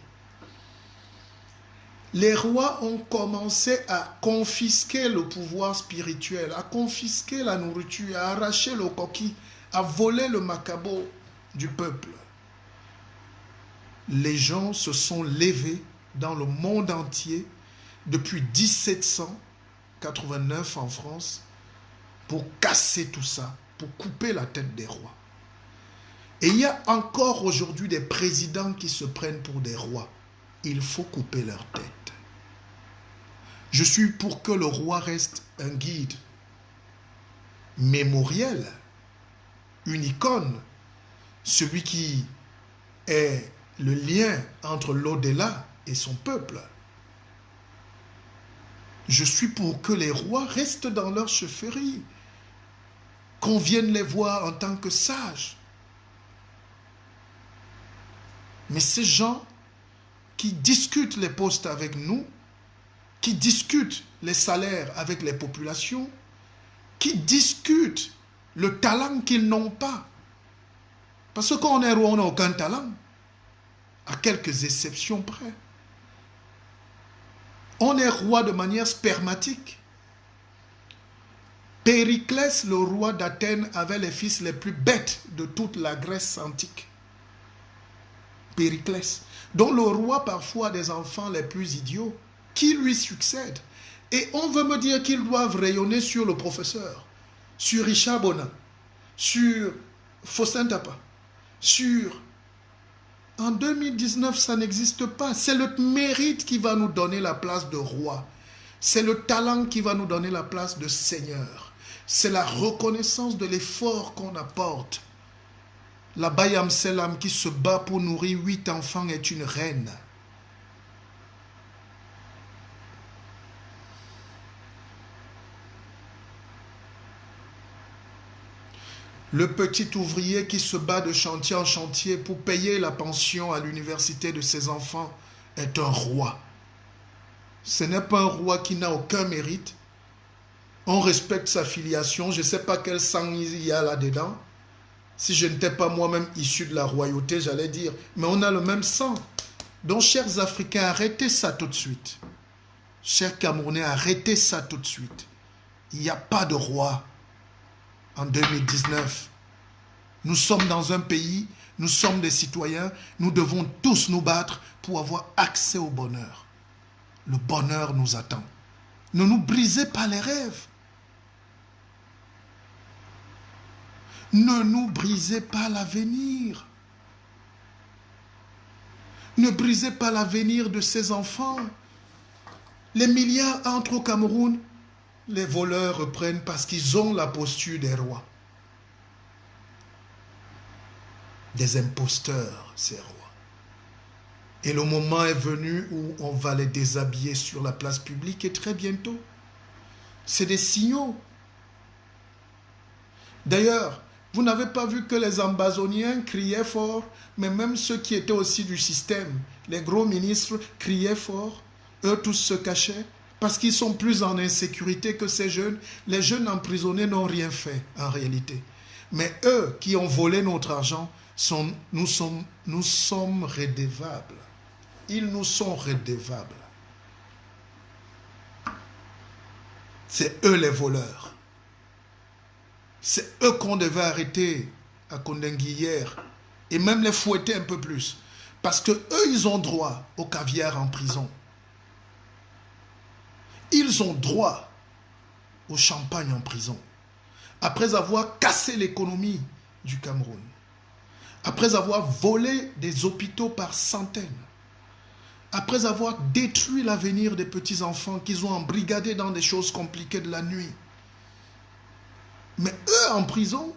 Les rois ont commencé à confisquer le pouvoir spirituel, à confisquer la nourriture, à arracher le coquille, à voler le macabo du peuple. Les gens se sont levés dans le monde entier depuis 1789 en France pour casser tout ça, pour couper la tête des rois. Et il y a encore aujourd'hui des présidents qui se prennent pour des rois. Il faut couper leur tête. Je suis pour que le roi reste un guide mémoriel, une icône, celui qui est le lien entre l'au-delà et son peuple. Je suis pour que les rois restent dans leur chefferie, qu'on vienne les voir en tant que sages. Mais ces gens qui discutent les postes avec nous, qui discutent les salaires avec les populations, qui discutent le talent qu'ils n'ont pas, Parce que quand on est roi, on n'a aucun talent. À quelques exceptions près. On est roi de manière spermatique. Périclès, le roi d'Athènes, avait les fils les plus bêtes de toute la Grèce antique. Périclès. Donc le roi parfois a des enfants les plus idiots qui lui succèdent. Et on veut me dire qu'ils doivent rayonner sur le professeur, sur Richard Bonin, sur Faustin Tapa, sur... En 2019, ça n'existe pas. C'est le mérite qui va nous donner la place de roi. C'est le talent qui va nous donner la place de seigneur. C'est la reconnaissance de l'effort qu'on apporte. La Bayam Selam qui se bat pour nourrir 8 enfants est une reine. Le petit ouvrier qui se bat de chantier en chantier pour payer la pension à l'université de ses enfants est un roi. Ce n'est pas un roi qui n'a aucun mérite. On respecte sa filiation. Je ne sais pas quel sang il y a là-dedans. Si je n'étais pas moi-même issu de la royauté, j'allais dire, mais on a le même sang. Donc, chers Africains, arrêtez ça tout de suite. Chers Camerounais, arrêtez ça tout de suite. Il n'y a pas de roi en 2019. Nous sommes dans un pays, nous sommes des citoyens, nous devons tous nous battre pour avoir accès au bonheur. Le bonheur nous attend. Ne nous brisez pas les rêves. Ne nous brisez pas l'avenir. Ne brisez pas l'avenir de ces enfants. Les milliards entrent au Cameroun. Les voleurs reprennent parce qu'ils ont la posture des rois. Des imposteurs, ces rois. Et le moment est venu où on va les déshabiller sur la place publique et très bientôt. C'est des signaux. D'ailleurs, vous n'avez pas vu que les ambazoniens criaient fort, mais même ceux qui étaient aussi du système, les gros ministres criaient fort, eux tous se cachaient, parce qu'ils sont plus en insécurité que ces jeunes. Les jeunes emprisonnés n'ont rien fait en réalité. Mais eux qui ont volé notre argent, nous sommes redevables. Ils nous sont redevables. C'est eux les voleurs. C'est eux qu'on devait arrêter à Kondengui hier et même les fouetter un peu plus. Parce que eux, ils ont droit au caviar en prison. Ils ont droit au champagne en prison. Après avoir cassé l'économie du Cameroun. Après avoir volé des hôpitaux par centaines. Après avoir détruit l'avenir des petits-enfants qu'ils ont embrigadés dans des choses compliquées de la nuit. Mais eux, en prison,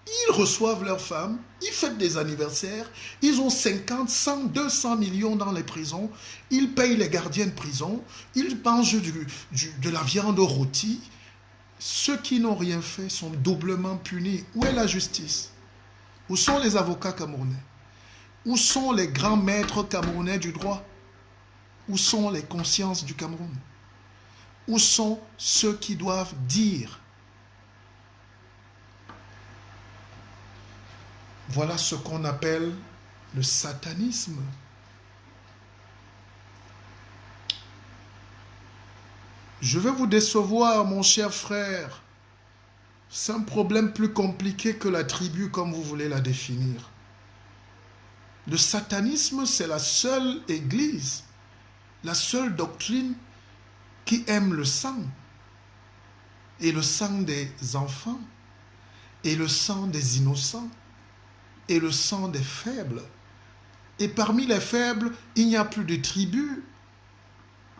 ils reçoivent leurs femmes, ils fêtent des anniversaires, ils ont 50, 100, 200 millions dans les prisons, ils payent les gardiens de prison, ils mangent de la viande rôtie. Ceux qui n'ont rien fait sont doublement punis. Où est la justice? Où sont les avocats camerounais? Où sont les grands maîtres camerounais du droit? Où sont les consciences du Cameroun? Où sont ceux qui doivent dire? Voilà ce qu'on appelle le satanisme. Je vais vous décevoir, mon cher frère. C'est un problème plus compliqué que la tribu, comme vous voulez la définir. Le satanisme, c'est la seule église, la seule doctrine qui aime le sang. Et le sang des enfants, et le sang des innocents, et le sang des faibles. Et parmi les faibles, il n'y a plus de tribus.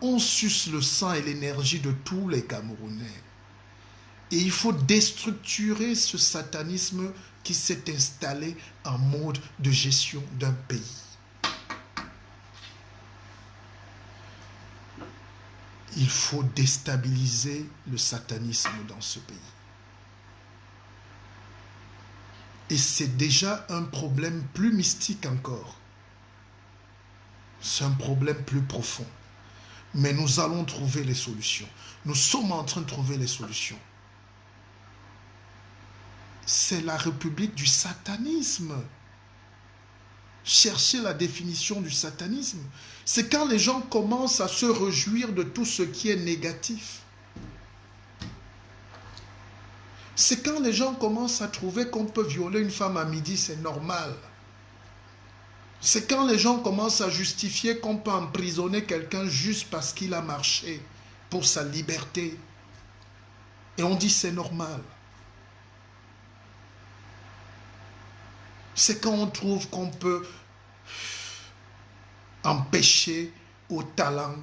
On suce le sang et l'énergie de tous les Camerounais. Et il faut déstructurer ce satanisme qui s'est installé en mode de gestion d'un pays. Il faut déstabiliser le satanisme dans ce pays. Et c'est déjà un problème plus mystique encore. C'est un problème plus profond. Mais nous allons trouver les solutions. Nous sommes en train de trouver les solutions. c'est la république du satanisme. Cherchez la définition du satanisme. C'est quand les gens commencent à se réjouir de tout ce qui est négatif. C'est quand les gens commencent à trouver qu'on peut violer une femme à midi, c'est normal. C'est quand les gens commencent à justifier qu'on peut emprisonner quelqu'un juste parce qu'il a marché pour sa liberté. Et on dit c'est normal. C'est quand on trouve qu'on peut empêcher au talent,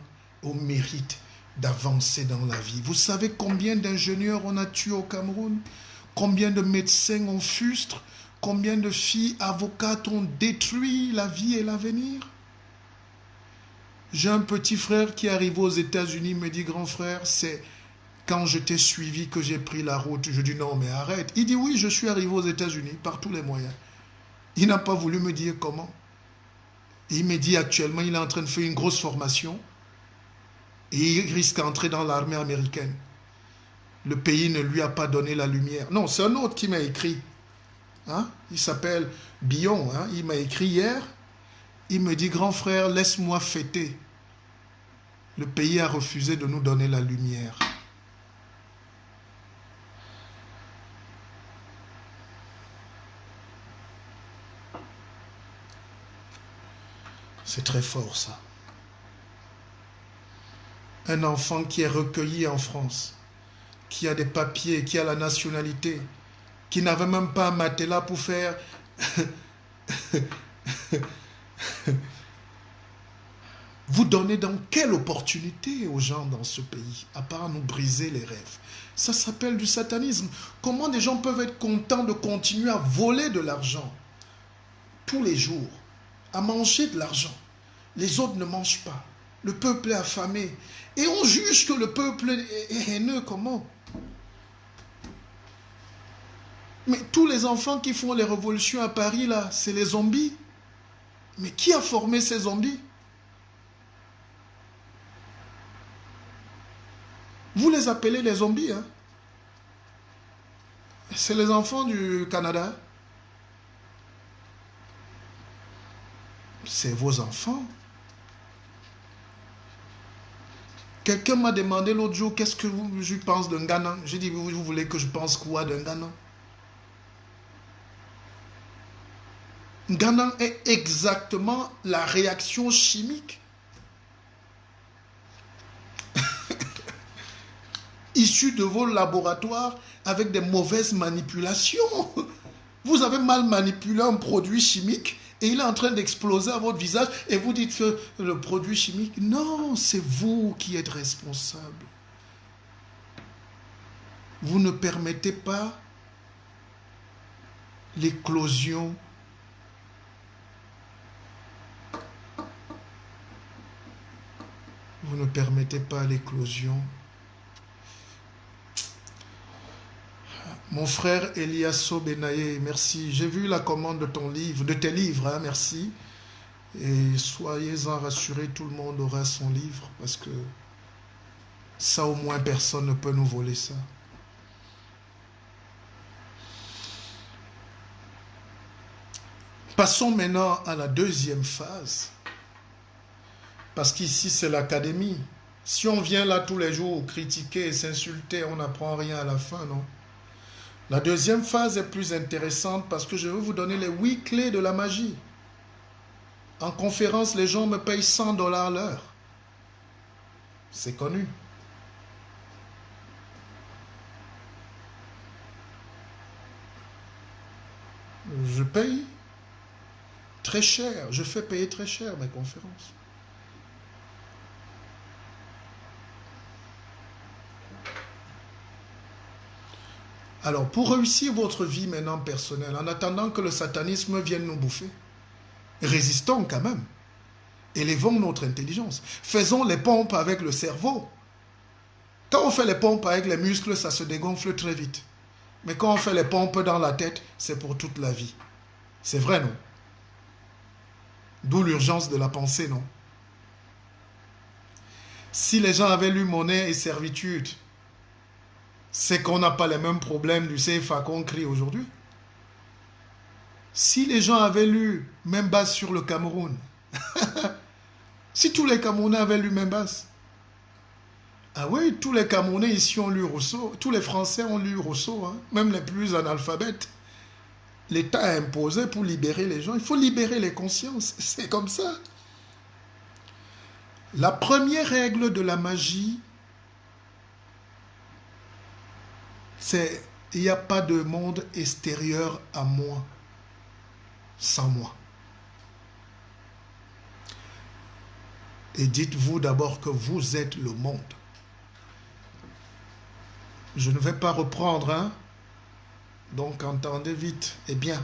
au mérite d'avancer dans la vie. Vous savez combien d'ingénieurs on a tués au Cameroun? Combien de médecins on frustre? Combien de filles avocates ont détruit la vie et l'avenir? J'ai un petit frère qui arrive aux États-Unis, me dit, grand frère, c'est quand je t'ai suivi que j'ai pris la route. Je dis, non, mais arrête. Il dit, oui, je suis arrivé aux États-Unis par tous les moyens. Il n'a pas voulu me dire comment. Il me dit actuellement, il est en train de faire une grosse formation et il risque d'entrer dans l'armée américaine. Le pays ne lui a pas donné la lumière. Non, c'est un autre qui m'a écrit. Hein? Il s'appelle Billon. Hein? Il m'a écrit hier. Il me dit, grand frère, laisse-moi fêter. Le pays a refusé de nous donner la lumière. C'est très fort, ça. Un enfant qui est recueilli en France, qui a des papiers, qui a la nationalité, qui n'avait même pas un matelas pour faire... Vous donnez donc quelle opportunité aux gens dans ce pays, à part nous briser les rêves? Ça s'appelle du satanisme. Comment des gens peuvent être contents de continuer à voler de l'argent tous les jours, à manger de l'argent? Les autres ne mangent pas. Le peuple est affamé. Et on juge que le peuple est haineux. Comment? Mais tous les enfants qui font les révolutions à Paris, là, c'est les zombies. Mais qui a formé ces zombies? Vous les appelez les zombies, hein? C'est les enfants du Canada. C'est vos enfants. Quelqu'un m'a demandé l'autre jour, qu'est-ce que je pense d'un Ghana? J'ai dit, vous voulez que je pense quoi d'un Ghana? Ghana est exactement la réaction chimique issue de vos laboratoires avec des mauvaises manipulations. Vous avez mal manipulé un produit chimique et il est en train d'exploser à votre visage et vous dites que le produit chimique... Non, c'est vous qui êtes responsable. Vous ne permettez pas l'éclosion Vous ne permettez pas l'éclosion. Mon frère Eliasso Benaye, merci. J'ai vu la commande de ton livre, de tes livres, hein, merci. Et soyez-en rassurés, tout le monde aura son livre, parce que ça au moins personne ne peut nous voler ça. Passons maintenant à la deuxième phase. Parce qu'ici, c'est l'académie. Si on vient là tous les jours critiquer et s'insulter, on n'apprend rien à la fin, non? La deuxième phase est plus intéressante parce que je vais vous donner les 8 clés de la magie. En conférence, les gens me payent 100 $ l'heure. C'est connu. Je paye très cher. Je fais payer très cher mes conférences. Alors, pour réussir votre vie maintenant personnelle, en attendant que le satanisme vienne nous bouffer, résistons quand même. Élevons notre intelligence. Faisons les pompes avec le cerveau. Quand on fait les pompes avec les muscles, ça se dégonfle très vite. Mais quand on fait les pompes dans la tête, c'est pour toute la vie. C'est vrai, non? D'où l'urgence de la pensée, non? Si les gens avaient lu Monnaie et Servitude, C'est qu'on n'a pas les mêmes problèmes du CFA qu'on crie aujourd'hui. Si les gens avaient lu Membas sur le Cameroun, si tous les Camerounais avaient lu Membas, ah oui, tous les Camerounais ici ont lu Rousseau, tous les Français ont lu Rousseau, hein, même les plus analphabètes. L'État a imposé pour libérer les gens. Il faut libérer les consciences. C'est comme ça. La première règle de la magie, c'est il n'y a pas de monde extérieur à moi, sans moi. Et dites-vous d'abord que vous êtes le monde. Je ne vais pas reprendre, hein? Donc entendez vite et bien.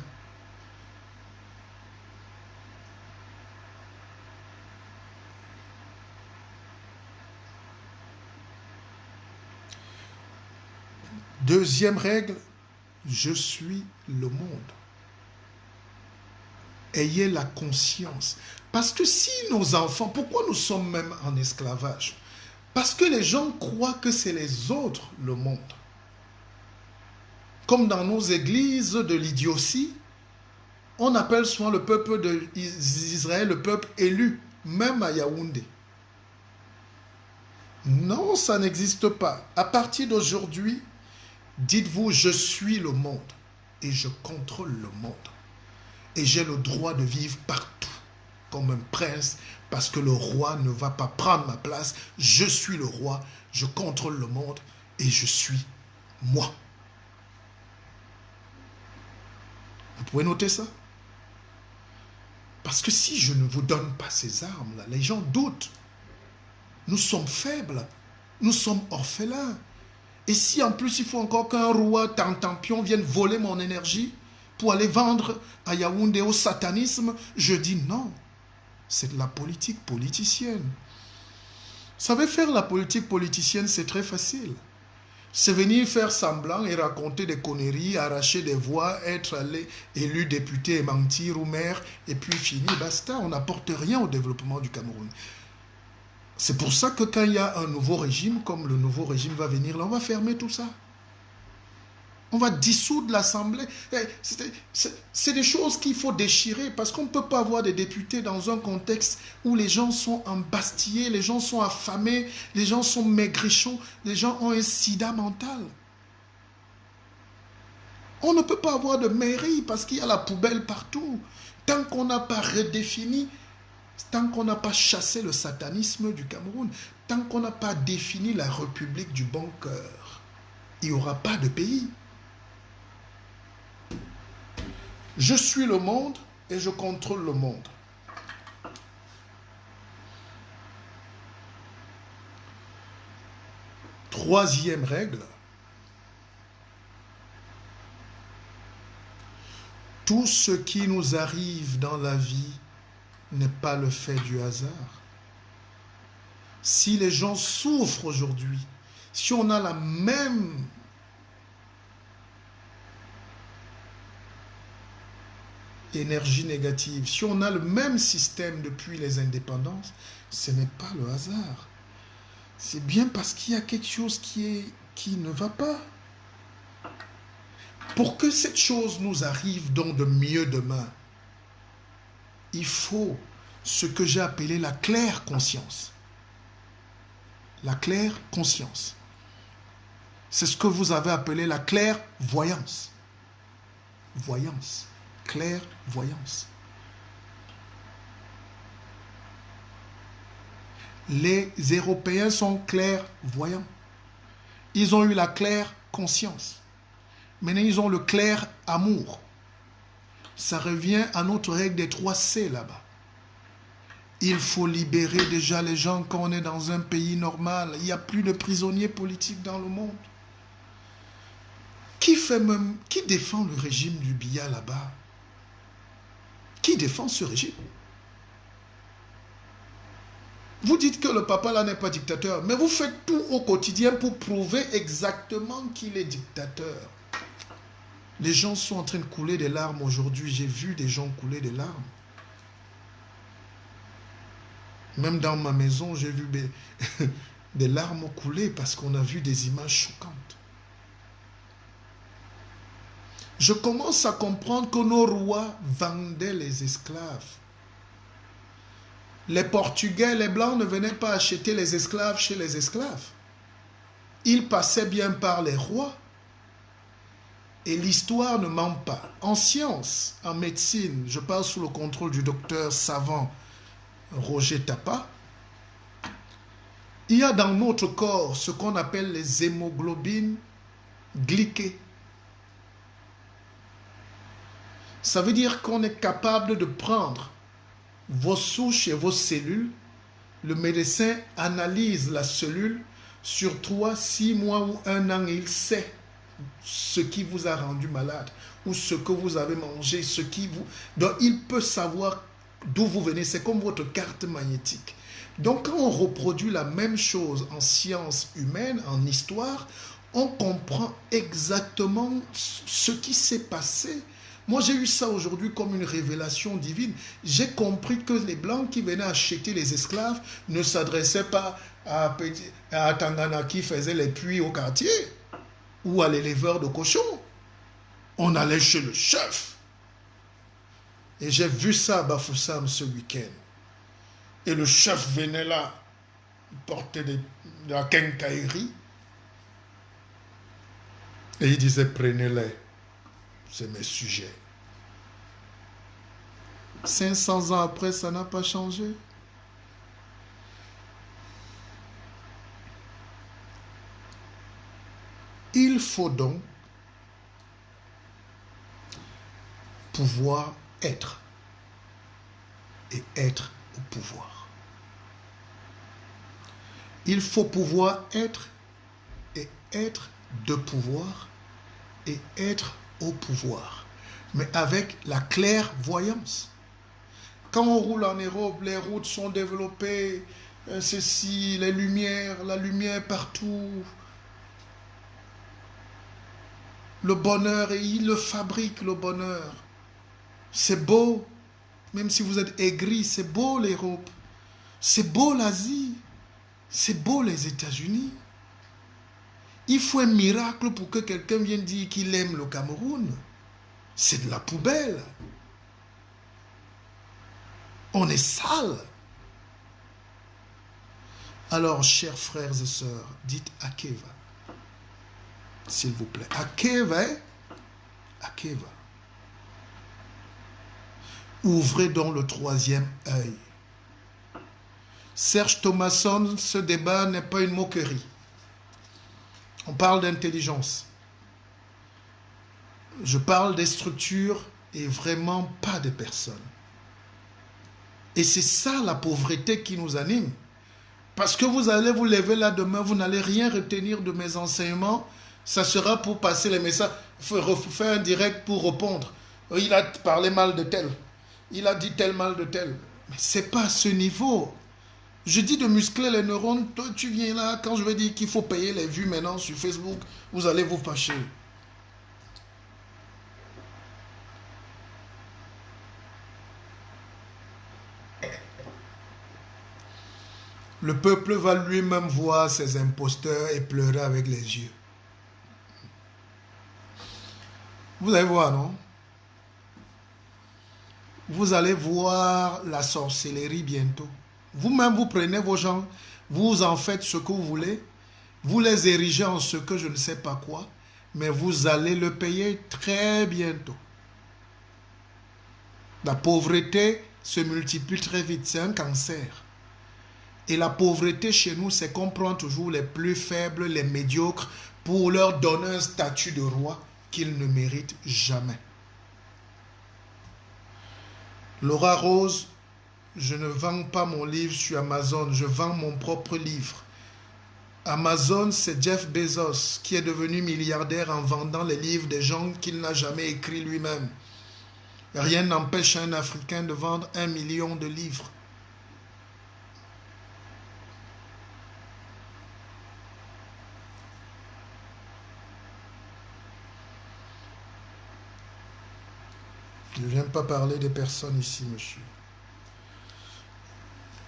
Deuxième règle, je suis le monde. Ayez la conscience. Parce que si nos enfants, pourquoi nous sommes même en esclavage? Parce que les gens croient que c'est les autres le monde. Comme dans nos églises de l'idiotie, on appelle souvent le peuple d'Israël le peuple élu, même à Yaoundé. Non, ça n'existe pas. À partir d'aujourd'hui, dites-vous, je suis le monde et je contrôle le monde. Et j'ai le droit de vivre partout comme un prince parce que le roi ne va pas prendre ma place. Je suis le roi, je contrôle le monde et je suis moi. Vous pouvez noter ça? Parce que si je ne vous donne pas ces armes-là, les gens doutent. Nous sommes faibles, nous sommes orphelins. Et si en plus il faut encore qu'un roi Tantampion vienne voler mon énergie pour aller vendre à Yaoundé au satanisme, je dis non. C'est de la politique politicienne. Vous savez, faire la politique politicienne, c'est très facile. C'est venir faire semblant et raconter des conneries, arracher des voix, être élu député et mentir ou maire, et puis fini, basta. On n'apporte rien au développement du Cameroun. C'est pour ça que quand il y a un nouveau régime, comme le nouveau régime va venir, là, on va fermer tout ça. On va dissoudre l'Assemblée. C'est des choses qu'il faut déchirer parce qu'on ne peut pas avoir des députés dans un contexte où les gens sont embastillés, les gens sont affamés, les gens sont maigrichons, les gens ont un sida mental. On ne peut pas avoir de mairie parce qu'il y a la poubelle partout. Tant qu'on n'a pas redéfini, tant qu'on n'a pas chassé le satanisme du Cameroun, tant qu'on n'a pas défini la République du bon cœur, il n'y aura pas de pays. Je suis le monde et je contrôle le monde. Troisième règle. Tout ce qui nous arrive dans la vie n'est pas le fait du hasard. Si les gens souffrent aujourd'hui, si on a la même énergie négative, si on a le même système depuis les indépendances, ce n'est pas le hasard. C'est bien parce qu'il y a quelque chose qui ne va pas. Pour que cette chose nous arrive donc de mieux demain, il faut ce que j'ai appelé la claire conscience. La claire conscience. C'est ce que vous avez appelé la clairvoyance. Voyance. Clairvoyance. Les Européens sont clairvoyants. Ils ont eu la claire conscience. Maintenant, ils ont le clair amour. Ça revient à notre règle des 3 C là-bas. Il faut libérer déjà les gens quand on est dans un pays normal. Il n'y a plus de prisonniers politiques dans le monde. Qui défend le régime du Biya là-bas? Qui défend ce régime? Vous dites que le papa là n'est pas dictateur, mais vous faites tout au quotidien pour prouver exactement qu'il est dictateur. Les gens sont en train de couler des larmes aujourd'hui. J'ai vu des gens couler des larmes. Même dans ma maison, j'ai vu des larmes couler parce qu'on a vu des images choquantes. Je commence à comprendre que nos rois vendaient les esclaves. Les Portugais, les Blancs ne venaient pas acheter les esclaves chez les esclaves. Ils passaient bien par les rois. Et l'histoire ne ment pas. En sciences, en médecine, je parle sous le contrôle du docteur savant Roger Tapa, il y a dans notre corps ce qu'on appelle les hémoglobines glyquées. Ça veut dire qu'on est capable de prendre vos souches et vos cellules. Le médecin analyse la cellule sur 3, 6 mois ou 1 an et il sait ce qui vous a rendu malade ou ce que vous avez mangé, ce qui vous... Donc, il peut savoir d'où vous venez. C'est comme votre carte magnétique. Donc, quand on reproduit la même chose en sciences humaines, en histoire, on comprend exactement ce qui s'est passé. Moi, j'ai eu ça aujourd'hui comme une révélation divine. J'ai compris que les Blancs qui venaient acheter les esclaves ne s'adressaient pas à Tangana qui faisait les puits au quartier ou à l'éleveur de cochons. On allait chez le chef. Et j'ai vu ça à Bafoussam ce week-end. Et le chef venait là, porter de la quincaillerie. Et il disait, prenez-les. C'est mes sujets. 500 ans après, ça n'a pas changé. Il faut donc pouvoir être et être au pouvoir. Il faut pouvoir être et être de pouvoir et être au pouvoir, mais avec la clairvoyance. Quand on roule en Europe, les routes sont développées, ceci, les lumières, la lumière partout. Le bonheur, et il le fabrique, le bonheur. C'est beau, même si vous êtes aigri, c'est beau l'Europe, c'est beau l'Asie, c'est beau les États-Unis. Il faut un miracle pour que quelqu'un vienne dire qu'il aime le Cameroun. C'est de la poubelle. On est sale. Alors, chers frères et sœurs, dites Akeva. S'il vous plaît. Akeva, Akeva. Ouvrez donc le troisième œil. Serge Thomason, ce débat n'est pas une moquerie. On parle d'intelligence. Je parle des structures et vraiment pas des personnes. Et c'est ça la pauvreté qui nous anime. Parce que vous allez vous lever là demain, vous n'allez rien retenir de mes enseignements. Ça sera pour passer les messages. Il faut faire un direct pour répondre. Il a parlé mal de tel. Il a dit tel mal de tel. Mais ce n'est pas à ce niveau. Je dis de muscler les neurones. Toi, tu viens là, quand je vais dire qu'il faut payer les vues maintenant sur Facebook, vous allez vous fâcher. Le peuple va lui-même voir ses imposteurs et pleurer avec les yeux. Vous allez voir, non? Vous allez voir la sorcellerie bientôt. Vous-même, vous prenez vos gens, vous en faites ce que vous voulez, vous les érigez en ce que je ne sais pas quoi, mais vous allez le payer très bientôt. La pauvreté se multiplie très vite, c'est un cancer. Et la pauvreté chez nous, c'est qu'on prend toujours les plus faibles, les médiocres, pour leur donner un statut de roi qu'ils ne méritent jamais. Laura Rose, je ne vends pas mon livre sur Amazon, je vends mon propre livre. Amazon, c'est Jeff Bezos qui est devenu milliardaire en vendant les livres des gens qu'il n'a jamais écrits lui-même. Rien n'empêche un Africain de vendre 1 million de livres. Je ne viens pas parler des personnes ici, monsieur.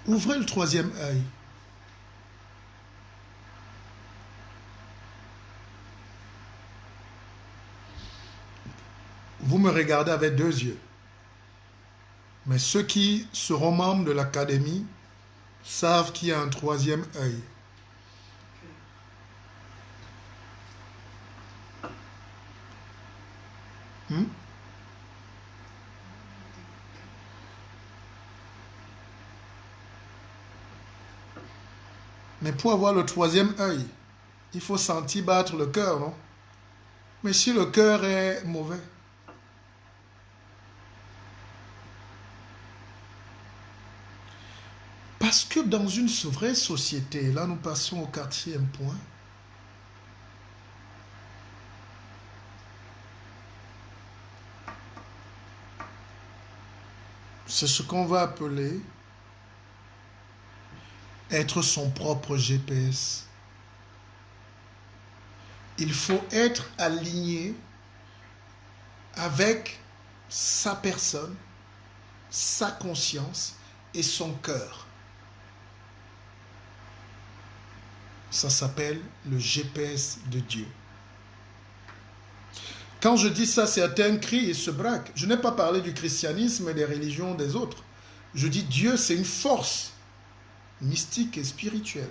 Ouvrez le troisième œil. vous me regardez avec 2 yeux. Mais ceux qui seront membres de l'académie savent qu'il y a un 3e œil. Mais pour avoir le 3e œil, il faut sentir battre le cœur, non? Mais si le cœur est mauvais, parce que dans une vraie société, là nous passons au 4e point, c'est ce qu'on va appeler être son propre GPS. Il faut être aligné avec sa personne, sa conscience et son cœur. Ça s'appelle le GPS de Dieu. Quand je dis ça, certains crient et se braquent. Je n'ai pas parlé du christianisme et des religions des autres. Je dis Dieu, c'est une force mystique et spirituelle.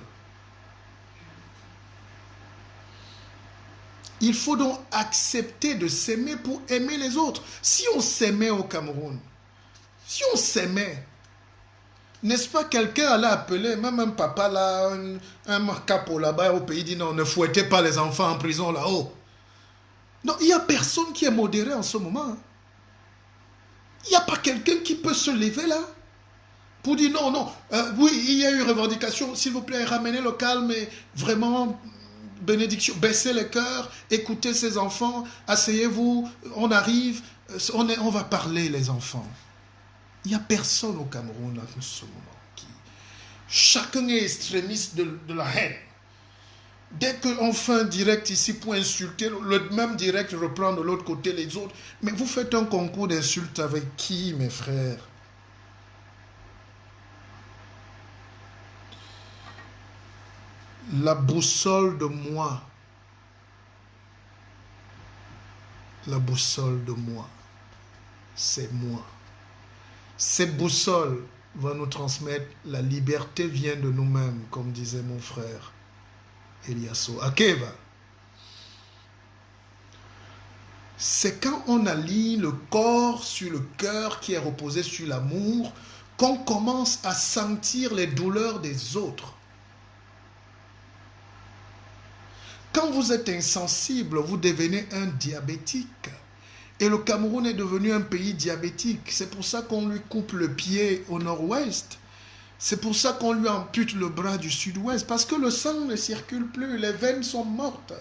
Il faut donc accepter de s'aimer pour aimer les autres. Si on s'aimait au Cameroun, si on s'aimait, n'est-ce pas quelqu'un allait appeler, même un papa là, un capo là-bas au pays, dit non, ne fouettez pas les enfants en prison là-haut. Non, il n'y a personne qui est modéré en ce moment. Il n'y a pas quelqu'un qui peut se lever là pour dire non, non, oui, il y a eu revendication, s'il vous plaît, ramenez le calme et vraiment, bénédiction, baissez les cœurs, écoutez ces enfants, asseyez-vous, on arrive, on va parler les enfants. Il n'y a personne au Cameroun en ce moment. Chacun est extrémiste de la haine. Dès qu'on fait un direct ici pour insulter, le même direct reprend de l'autre côté les autres. Mais vous faites un concours d'insultes avec qui, mes frères? La boussole de moi. La boussole de moi. C'est moi. Cette boussole va nous transmettre la liberté vient de nous-mêmes, comme disait mon frère Eliasso Akeva. C'est quand on aligne le corps sur le cœur qui est reposé sur l'amour qu'on commence à sentir les douleurs des autres. Quand vous êtes insensible, vous devenez un diabétique. Et le Cameroun est devenu un pays diabétique. C'est pour ça qu'on lui coupe le pied au nord-ouest. C'est pour ça qu'on lui ampute le bras du sud-ouest. Parce que le sang ne circule plus. Les veines sont mortes.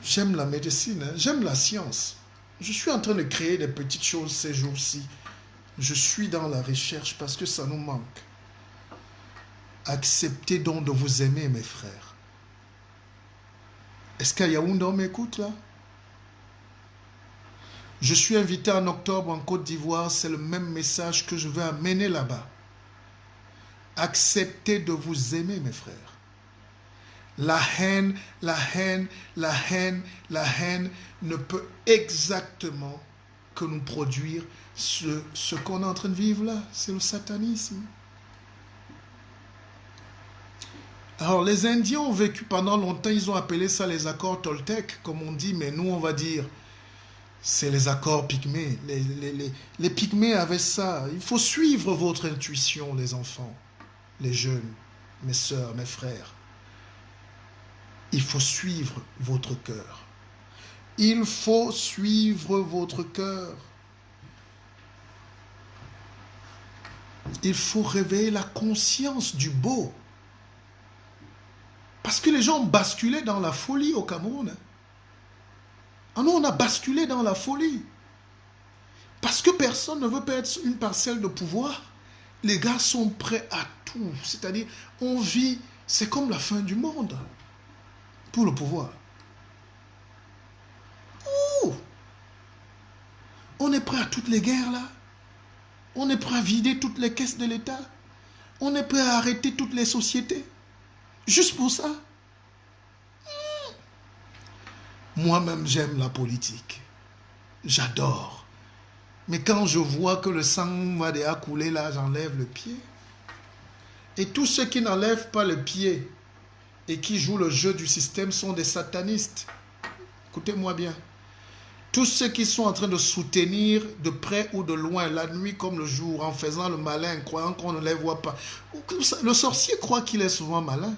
J'aime la médecine. J'aime la science. Je suis en train de créer des petites choses ces jours-ci. Je suis dans la recherche parce que ça nous manque. Acceptez donc de vous aimer, mes frères. Est-ce qu'à Yaoundé, on m'écoute là? Je suis invité en octobre en Côte d'Ivoire. C'est le même message que je vais amener là-bas. Acceptez de vous aimer, mes frères. La haine, la haine, la haine, la haine ne peut exactement que nous produire ce qu'on est en train de vivre là. C'est le satanisme. Alors, les Indiens ont vécu pendant longtemps, ils ont appelé ça les accords Toltec, comme on dit, mais nous, on va dire, c'est les accords pygmées. Les pygmées avaient ça. Il faut suivre votre intuition, les enfants, les jeunes, mes sœurs, mes frères. Il faut suivre votre cœur. Il faut suivre votre cœur. Il faut réveiller la conscience du beau. Parce que les gens ont basculé dans la folie au Cameroun. Ah non, on a basculé dans la folie. Parce que personne ne veut perdre une parcelle de pouvoir. Les gars sont prêts à tout. C'est-à-dire, on vit, c'est comme la fin du monde pour le pouvoir. Ouh! On est prêt à toutes les guerres là. On est prêt à vider toutes les caisses de l'État. On est prêt à arrêter toutes les sociétés. Juste pour ça. Moi-même, j'aime la politique. J'adore. Mais quand je vois que le sang va déjà couler, là, j'enlève le pied. Et tous ceux qui n'enlèvent pas le pied et qui jouent le jeu du système sont des satanistes. Écoutez-moi bien. Tous ceux qui sont en train de soutenir de près ou de loin, la nuit comme le jour, en faisant le malin, croyant qu'on ne les voit pas. Le sorcier croit qu'il est souvent malin.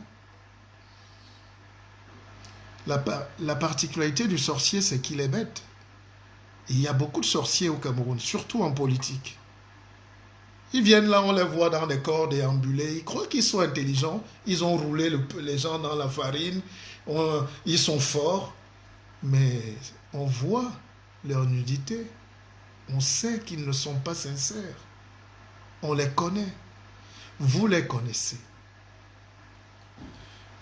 La particularité du sorcier, c'est qu'il est bête. Et il y a beaucoup de sorciers au Cameroun, surtout en politique. Ils viennent là, on les voit dans des corps déambulés. Ils croient qu'ils sont intelligents. Ils ont roulé les gens dans la farine. Ils sont forts. Mais on voit leur nudité. On sait qu'ils ne sont pas sincères. On les connaît. Vous les connaissez.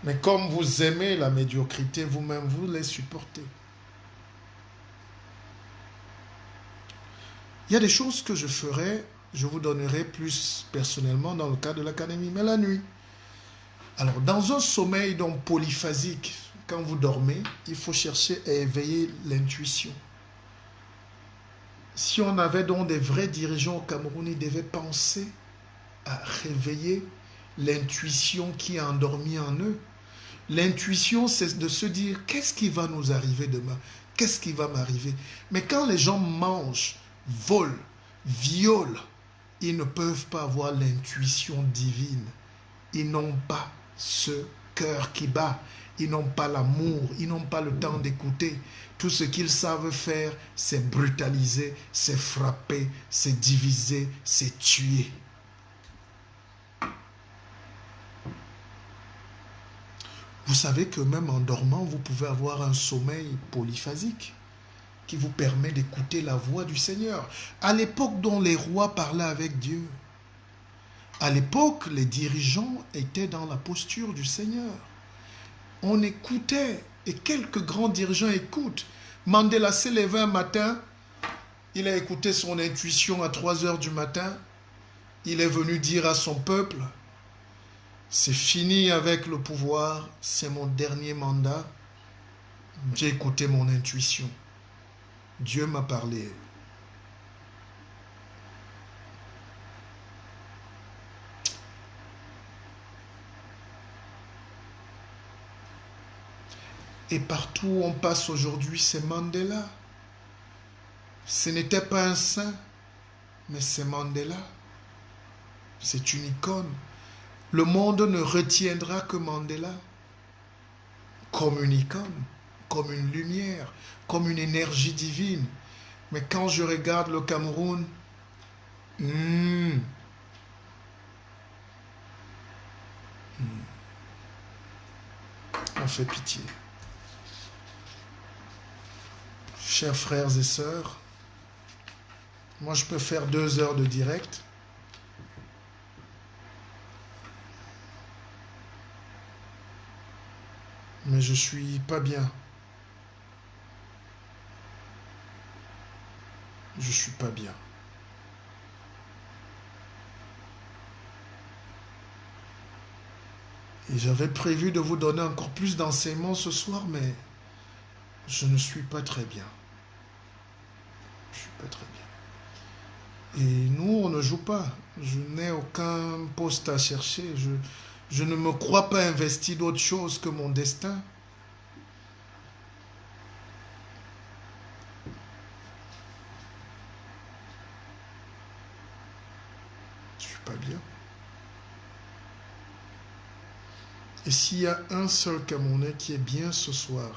Mais comme vous aimez la médiocrité, vous-même, vous les supportez. Il y a des choses que je ferai, je vous donnerai plus personnellement dans le cadre de l'académie, mais la nuit. Alors, dans un sommeil donc polyphasique, quand vous dormez, il faut chercher à éveiller l'intuition. Si on avait donc des vrais dirigeants au Cameroun, ils devaient penser à réveiller l'intuition qui est endormie en eux. L'intuition, c'est de se dire, qu'est-ce qui va nous arriver demain? Qu'est-ce qui va m'arriver? Mais quand les gens mangent, volent, violent, ils ne peuvent pas avoir l'intuition divine. Ils n'ont pas ce cœur qui bat. Ils n'ont pas l'amour. Ils n'ont pas le temps d'écouter. Tout ce qu'ils savent faire, c'est brutaliser, c'est frapper, c'est diviser, c'est tuer. Vous savez que même en dormant, vous pouvez avoir un sommeil polyphasique qui vous permet d'écouter la voix du Seigneur. À l'époque dont les rois parlaient avec Dieu, à l'époque, les dirigeants étaient dans la posture du Seigneur. On écoutait, et quelques grands dirigeants écoutent. Mandela s'est levé un matin, il a écouté son intuition à 3 heures du matin, il est venu dire à son peuple, c'est fini avec le pouvoir, c'est mon dernier mandat, j'ai écouté mon intuition. Dieu m'a parlé. Et partout où on passe aujourd'hui, c'est Mandela. Ce n'était pas un saint, mais c'est Mandela. C'est une icône. Le monde ne retiendra que Mandela comme une icône, comme une lumière, comme une énergie divine. Mais quand je regarde le Cameroun, on fait pitié. Chers frères et sœurs, moi je peux faire 2 heures de direct. Mais je suis pas bien. Je suis pas bien. Et j'avais prévu de vous donner encore plus d'enseignements ce soir, mais je ne suis pas très bien. Je suis pas très bien. Et nous, on ne joue pas. Je n'ai aucun poste à chercher. Je ne me crois pas investi d'autre chose que mon destin. Je suis pas bien. Et s'il y a un seul Camerounais qui est bien ce soir,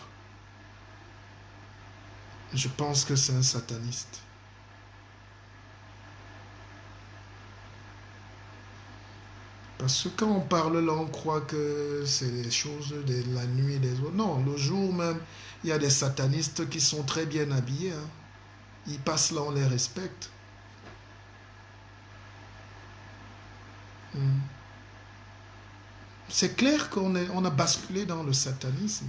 je pense que c'est un sataniste. Parce que quand on parle là, on croit que c'est les choses de la nuit et des autres. Non, le jour même, il y a des satanistes qui sont très bien habillés. Hein. Ils passent là, on les respecte. C'est clair qu'on a basculé dans le satanisme.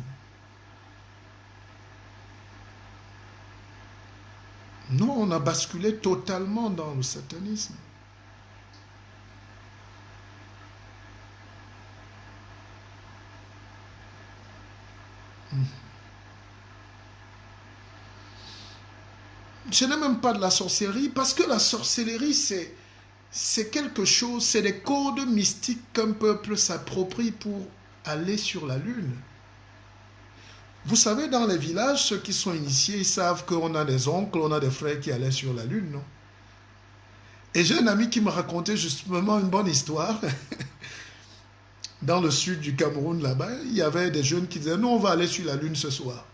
Non, on a basculé totalement dans le satanisme. Ce n'est même pas de la sorcellerie, parce que la sorcellerie, c'est quelque chose, c'est des codes mystiques qu'un peuple s'approprie pour aller sur la lune. Vous savez, dans les villages, ceux qui sont initiés, ils savent qu'on a des oncles, on a des frères qui allaient sur la lune, non? Et j'ai un ami qui me racontait justement une bonne histoire. Dans le sud du Cameroun, là-bas, il y avait des jeunes qui disaient, nous, on va aller sur la lune ce soir.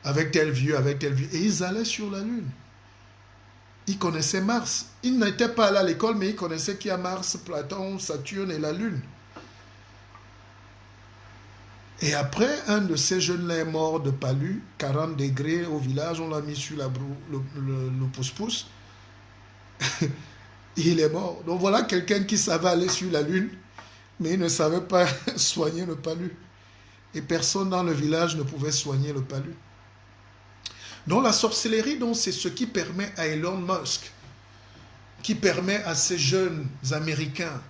Avec tel vieux, avec tel vieux. Et ils allaient sur la lune. Ils connaissaient Mars. Ils n'étaient pas allés à l'école, mais ils connaissaient qu'il y a Mars, Platon, Saturne et la lune. Et après, un de ces jeunes-là est mort de palu, 40 degrés au village, on l'a mis sur le pouce-pouce. Il est mort. Donc voilà quelqu'un qui savait aller sur la lune, mais il ne savait pas soigner le palu. Et personne dans le village ne pouvait soigner le palu. Donc la sorcellerie, c'est ce qui permet à Elon Musk, qui permet à ces jeunes Américains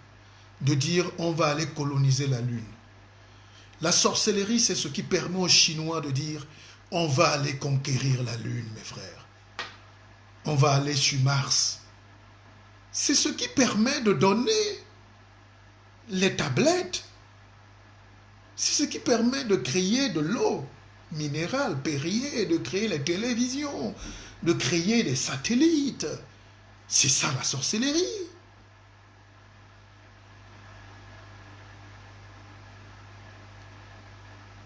de dire on va aller coloniser la lune. La sorcellerie, c'est ce qui permet aux Chinois de dire on va aller conquérir la lune, mes frères. On va aller sur Mars. C'est ce qui permet de donner les tablettes. C'est ce qui permet de créer de l'eau minérale, Perrier, de créer les télévisions, de créer des satellites. C'est ça la sorcellerie.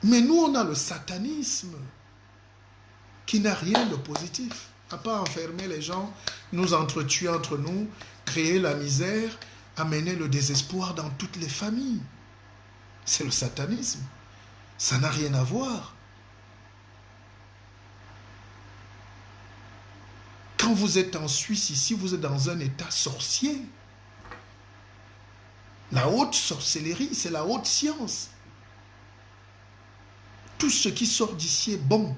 Mais nous, on a le satanisme qui n'a rien de positif, à part enfermer les gens, nous entretuer entre nous, créer la misère, amener le désespoir dans toutes les familles. C'est le satanisme. Ça n'a rien à voir. Quand vous êtes en Suisse, ici, vous êtes dans un état sorcier. La haute sorcellerie, c'est la haute science. Tout ce qui sort d'ici est bon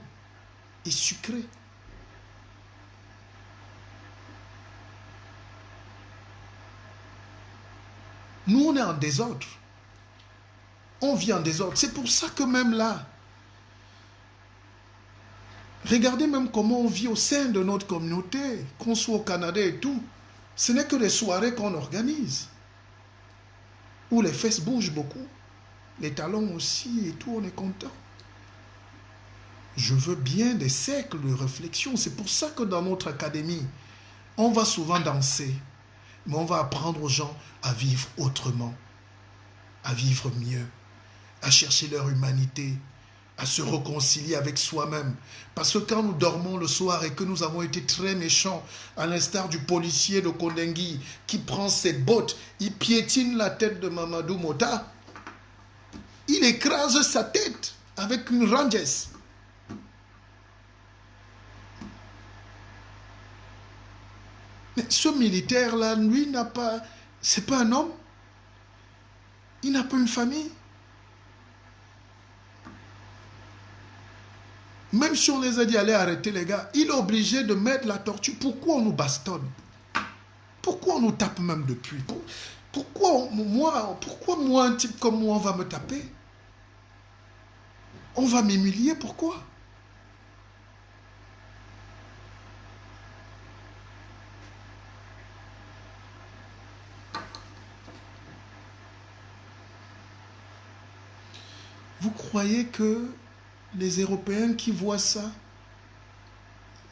et sucré. Nous, on est en désordre. On vit en désordre. C'est pour ça que même là, regardez même comment on vit au sein de notre communauté, qu'on soit au Canada et tout. Ce n'est que des soirées qu'on organise, où les fesses bougent beaucoup, les talons aussi et tout, on est content. Je veux bien des siècles de réflexion. C'est pour ça que dans notre académie, on va souvent danser, mais on va apprendre aux gens à vivre autrement, à vivre mieux, à chercher leur humanité, à se réconcilier avec soi-même. Parce que quand nous dormons le soir et que nous avons été très méchants, à l'instar du policier de Kondengui qui prend ses bottes, il piétine la tête de Mamadou Mota, il écrase sa tête avec une rangesse. Mais ce militaire-là, lui, n'a pas... C'est pas un homme. Il n'a pas une famille. Même si on les a dit allez arrêter les gars, il est obligé de mettre la tortue. Pourquoi on nous bastonne? Pourquoi on nous tape même depuis? Pourquoi moi, un type comme moi, on va me taper? On va m'humilier, pourquoi? Vous croyez que les Européens qui voient ça,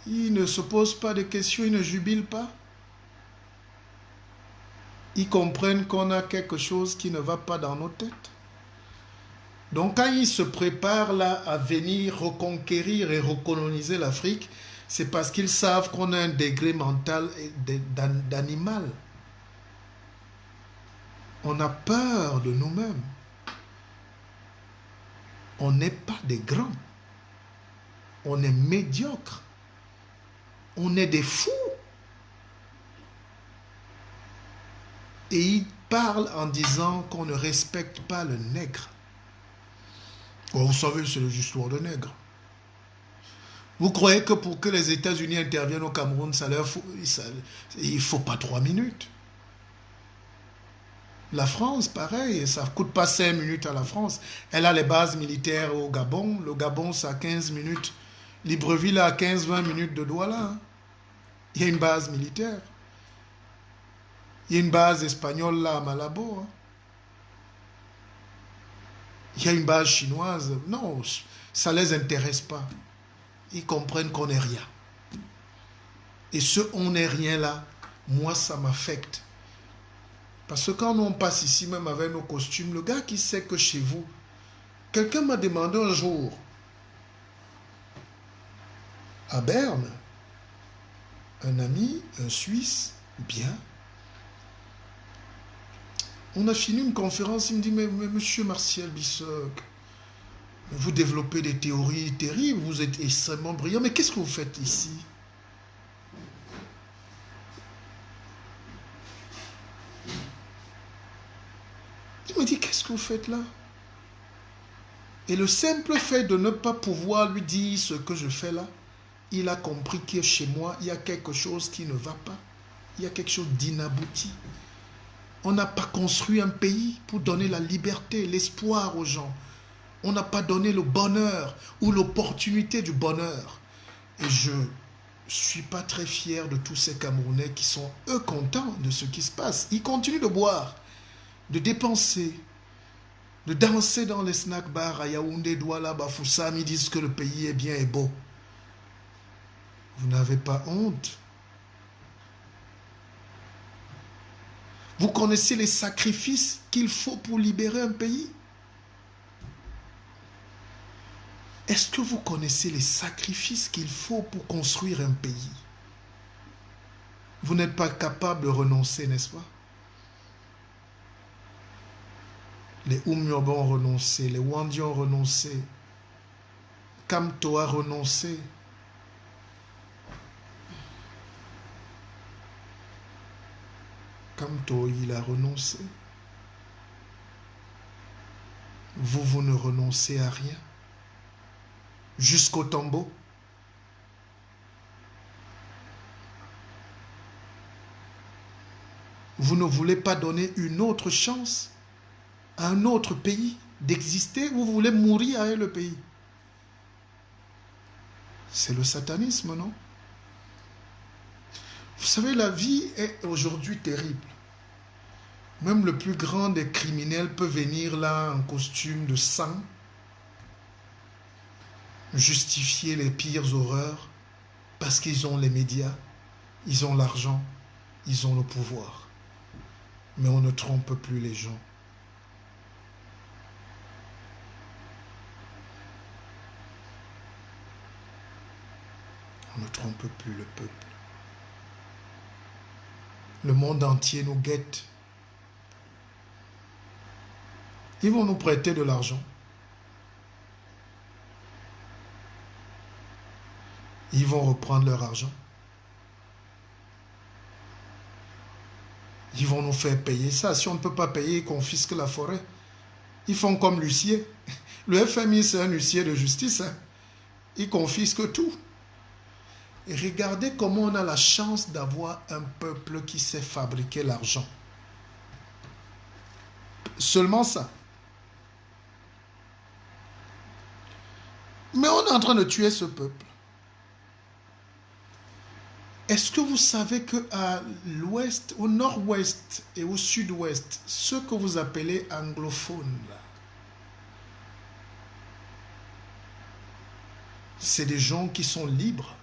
ils ne se posent pas de questions, ils ne jubilent pas? Ils comprennent qu'on a quelque chose qui ne va pas dans nos têtes. Donc quand ils se préparent là à venir reconquérir et recoloniser l'Afrique, c'est parce qu'ils savent qu'on a un degré mental d'animal. On a peur de nous-mêmes. On n'est pas des grands. On est médiocres. On est des fous. Et ils parlent en disant qu'on ne respecte pas le nègre. Oh, vous savez, c'est l'histoire de nègre. Vous croyez que pour que les États-Unis interviennent au Cameroun, il ne faut pas 3 minutes? La France, pareil, ça ne coûte pas 5 minutes à la France. Elle a les bases militaires au Gabon. Le Gabon, ça a 15 minutes Libreville est à 15-20 minutes de Douala. Hein. Il y a une base militaire. Il y a une base espagnole là à Malabo. Hein. Il y a une base chinoise. Non, ça ne les intéresse pas. Ils comprennent qu'on n'est rien. Et ce on n'est rien là, moi ça m'affecte. Parce que quand on passe ici, même avec nos costumes, le gars qui sait que chez vous, quelqu'un m'a demandé un jour, à Berne, un ami, un Suisse, bien. On a fini une conférence, il me dit, mais monsieur Martial Bissoc, vous développez des théories terribles, vous êtes extrêmement brillant, mais qu'est-ce que vous faites ici? Il me dit, qu'est-ce que vous faites là? Et le simple fait de ne pas pouvoir lui dire ce que je fais là, il a compris que chez moi, il y a quelque chose qui ne va pas. Il y a quelque chose d'inabouti. On n'a pas construit un pays pour donner la liberté, l'espoir aux gens. On n'a pas donné le bonheur ou l'opportunité du bonheur. Et je ne suis pas très fier de tous ces Camerounais qui sont, eux, contents de ce qui se passe. Ils continuent de boire, de dépenser, de danser dans les snack bars à Yaoundé, Douala, Bafoussam. Ils disent que le pays est bien et beau. Vous n'avez pas honte. Vous connaissez les sacrifices qu'il faut pour libérer un pays? Est-ce que vous connaissez les sacrifices qu'il faut pour construire un pays? Vous n'êtes pas capable de renoncer, n'est-ce pas? Les Oumyoba ont renoncé, les Wandi ont renoncé, Kamto a renoncé. Kamto, il a renoncé. Vous ne renoncez à rien. Jusqu'au tombeau. Vous ne voulez pas donner une autre chance à un autre pays d'exister. Vous voulez mourir avec le pays. C'est le satanisme, non? Vous savez, la vie est aujourd'hui terrible. Même le plus grand des criminels peut venir là en costume de sang, justifier les pires horreurs parce qu'ils ont les médias, ils ont l'argent, ils ont le pouvoir. Mais on ne trompe plus les gens. On ne trompe plus le peuple. Le monde entier nous guette. Ils vont nous prêter de l'argent. Ils vont reprendre leur argent. Ils vont nous faire payer ça. Si on ne peut pas payer, ils confisquent la forêt. Ils font comme l'huissier. Le FMI, c'est un huissier de justice. Hein. Ils confisquent tout. Et regardez comment on a la chance d'avoir un peuple qui sait fabriquer l'argent. Seulement ça. Mais on est en train de tuer ce peuple. Est-ce que vous savez qu'à l'ouest, au nord-ouest et au sud-ouest, ce que vous appelez anglophones, c'est des gens qui sont libres.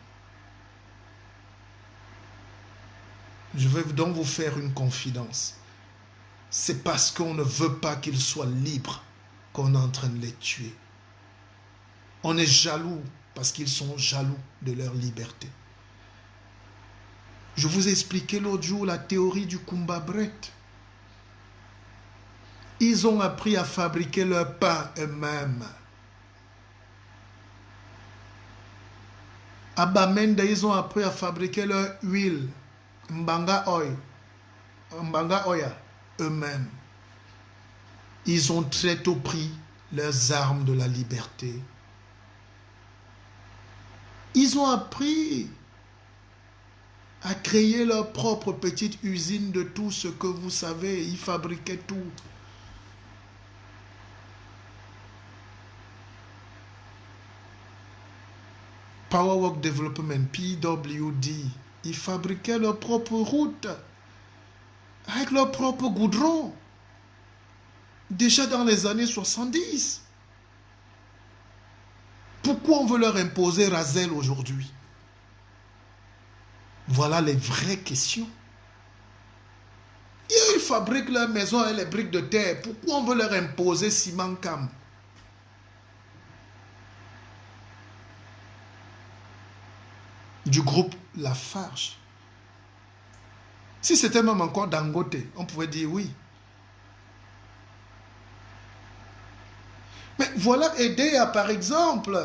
Je vais donc vous faire une confidence. C'est parce qu'on ne veut pas qu'ils soient libres qu'on est en train de les tuer. On est jaloux parce qu'ils sont jaloux de leur liberté. Je vous ai expliqué l'autre jour la théorie du Kumbabret. Ils ont appris à fabriquer leur pain eux-mêmes. À Bamenda, ils ont appris à fabriquer leur huile, Mbanga Oya, eux-mêmes. Ils ont très tôt pris leurs armes de la liberté. Ils ont appris à créer leur propre petite usine de tout ce que vous savez. Ils fabriquaient tout. Powerwork Development, PWD, ils fabriquaient leurs propres routes avec leur propre goudron. Déjà dans les années 70. Pourquoi on veut leur imposer Razel aujourd'hui? Voilà les vraies questions. Et ils fabriquent leurs maisons avec les briques de terre. Pourquoi on veut leur imposer ciment cam? Du groupe Lafarge. Si c'était même encore Dangote, on pouvait dire oui. Mais voilà EDEA par exemple.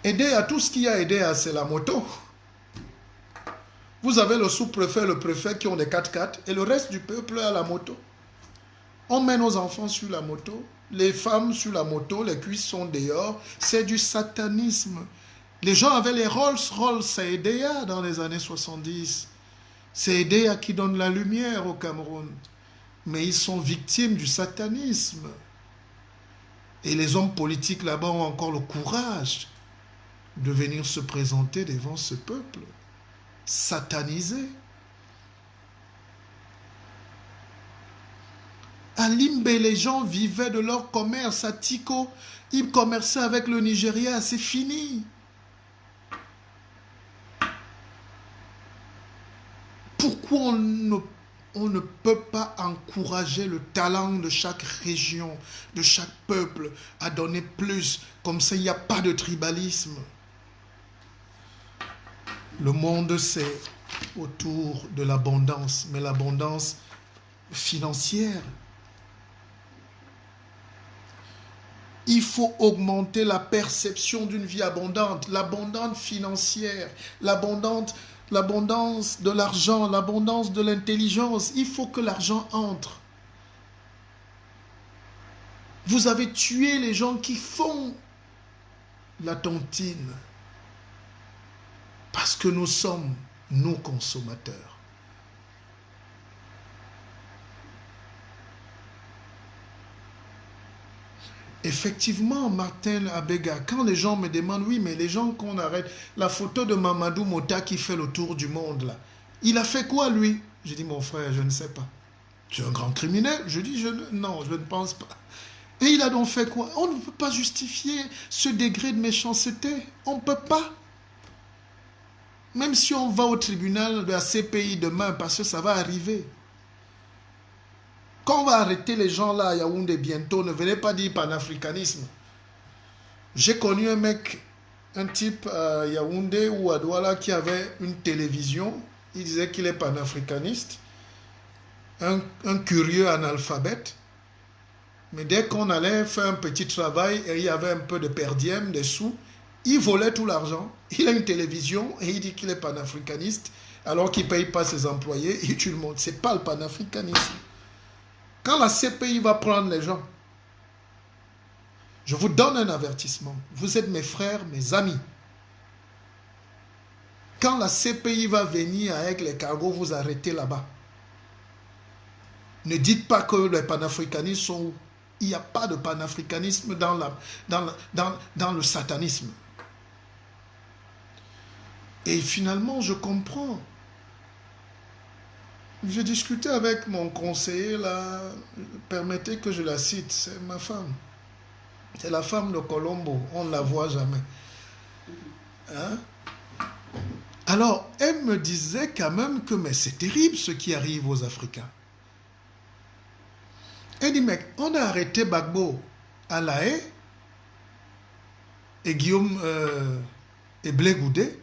EDEA, tout ce qu'il y a EDEA, c'est la moto. Vous avez le sous-préfet, le préfet qui ont des 4x4 et le reste du peuple a la moto. On met nos enfants sur la moto, les femmes sur la moto, les cuisses sont dehors. C'est du satanisme. Les gens avaient les Rolls-Royce, c'est EDEA dans les années 70. C'est EDEA qui donne la lumière au Cameroun. Mais ils sont victimes du satanisme. Et les hommes politiques là-bas ont encore le courage de venir se présenter devant ce peuple satanisé. À Limbe, les gens vivaient de leur commerce. À Tiko, ils commerçaient avec le Nigeria. C'est fini. Pourquoi on ne peut pas encourager le talent de chaque région, de chaque peuple à donner plus? Comme ça, il n'y a pas de tribalisme. Le monde, c'est autour de l'abondance, mais l'abondance financière. Il faut augmenter la perception d'une vie abondante, l'abondance financière, l'abondance de l'argent, l'abondance de l'intelligence. Il faut que l'argent entre. Vous avez tué les gens qui font la tontine. Parce que nous sommes, nous, consommateurs. Effectivement, Martin Abega, quand les gens me demandent, oui, mais les gens qu'on arrête, la photo de Mamadou Mota qui fait le tour du monde, là, il a fait quoi, lui? J'ai dit, mon frère, je ne sais pas. Tu es un grand criminel? Je dis, non, je ne pense pas. Et il a donc fait quoi? On ne peut pas justifier ce degré de méchanceté. On ne peut pas. Même si on va au tribunal de la CPI demain, parce que ça va arriver. Quand on va arrêter les gens là à Yaoundé bientôt, ne venez pas dire panafricanisme. J'ai connu un mec, un type à Yaoundé ou à Douala qui avait une télévision. Il disait qu'il est panafricaniste. Un curieux analphabète. Mais dès qu'on allait faire un petit travail et il y avait un peu de perdième, des sous, il volait tout l'argent. Il a une télévision et il dit qu'il est panafricaniste alors qu'il ne paye pas ses employés et tue le monde. Ce n'est pas le panafricanisme. Quand la CPI va prendre les gens, je vous donne un avertissement. Vous êtes mes frères, mes amis. Quand la CPI va venir avec les cargos, vous arrêtez là-bas. Ne dites pas que les panafricanistes sont où. Il n'y a pas de panafricanisme dans le satanisme. Et finalement, je comprends. J'ai discuté avec mon conseiller là, permettez que je la cite, c'est ma femme. C'est la femme de Colombo, on ne la voit jamais. Hein? Alors, elle me disait quand même que mais c'est terrible ce qui arrive aux Africains. Elle dit, mec, on a arrêté Gbagbo à La Haye et Guillaume et Blé Goudé.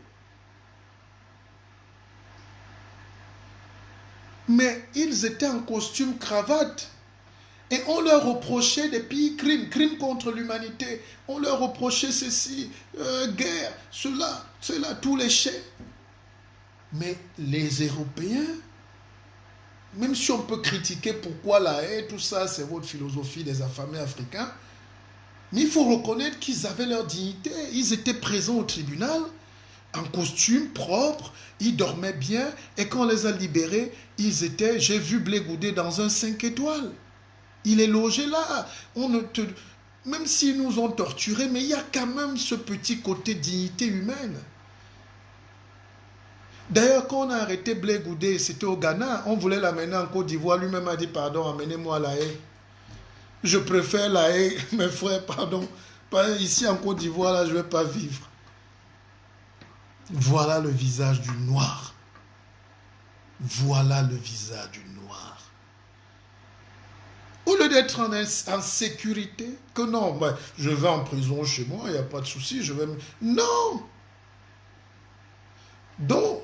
Mais ils étaient en costume cravate. Et on leur reprochait des pays crimes contre l'humanité. On leur reprochait ceci, guerre, cela, tous les chefs. Mais les Européens, même si on peut critiquer pourquoi la haie, tout ça, c'est votre philosophie des affamés africains, mais il faut reconnaître qu'ils avaient leur dignité. Ils étaient présents au tribunal, en costume propre, ils dormaient bien, et quand on les a libérés, ils étaient, j'ai vu Blé Goudé dans un 5 étoiles. Il est logé là. Même s'ils nous ont torturés, mais il y a quand même ce petit côté dignité humaine. D'ailleurs, quand on a arrêté Blé Goudé, c'était au Ghana, on voulait l'amener en Côte d'Ivoire, lui-même a dit, pardon, amenez-moi à La Haye. Je préfère La Haye, mes frères, pardon. Pas ici en Côte d'Ivoire, là, je ne vais pas vivre. Voilà le visage du noir. Voilà le visage du noir. Au lieu d'être en sécurité, que non, ben, je vais en prison chez moi, il n'y a pas de souci, je vais... Non! Donc,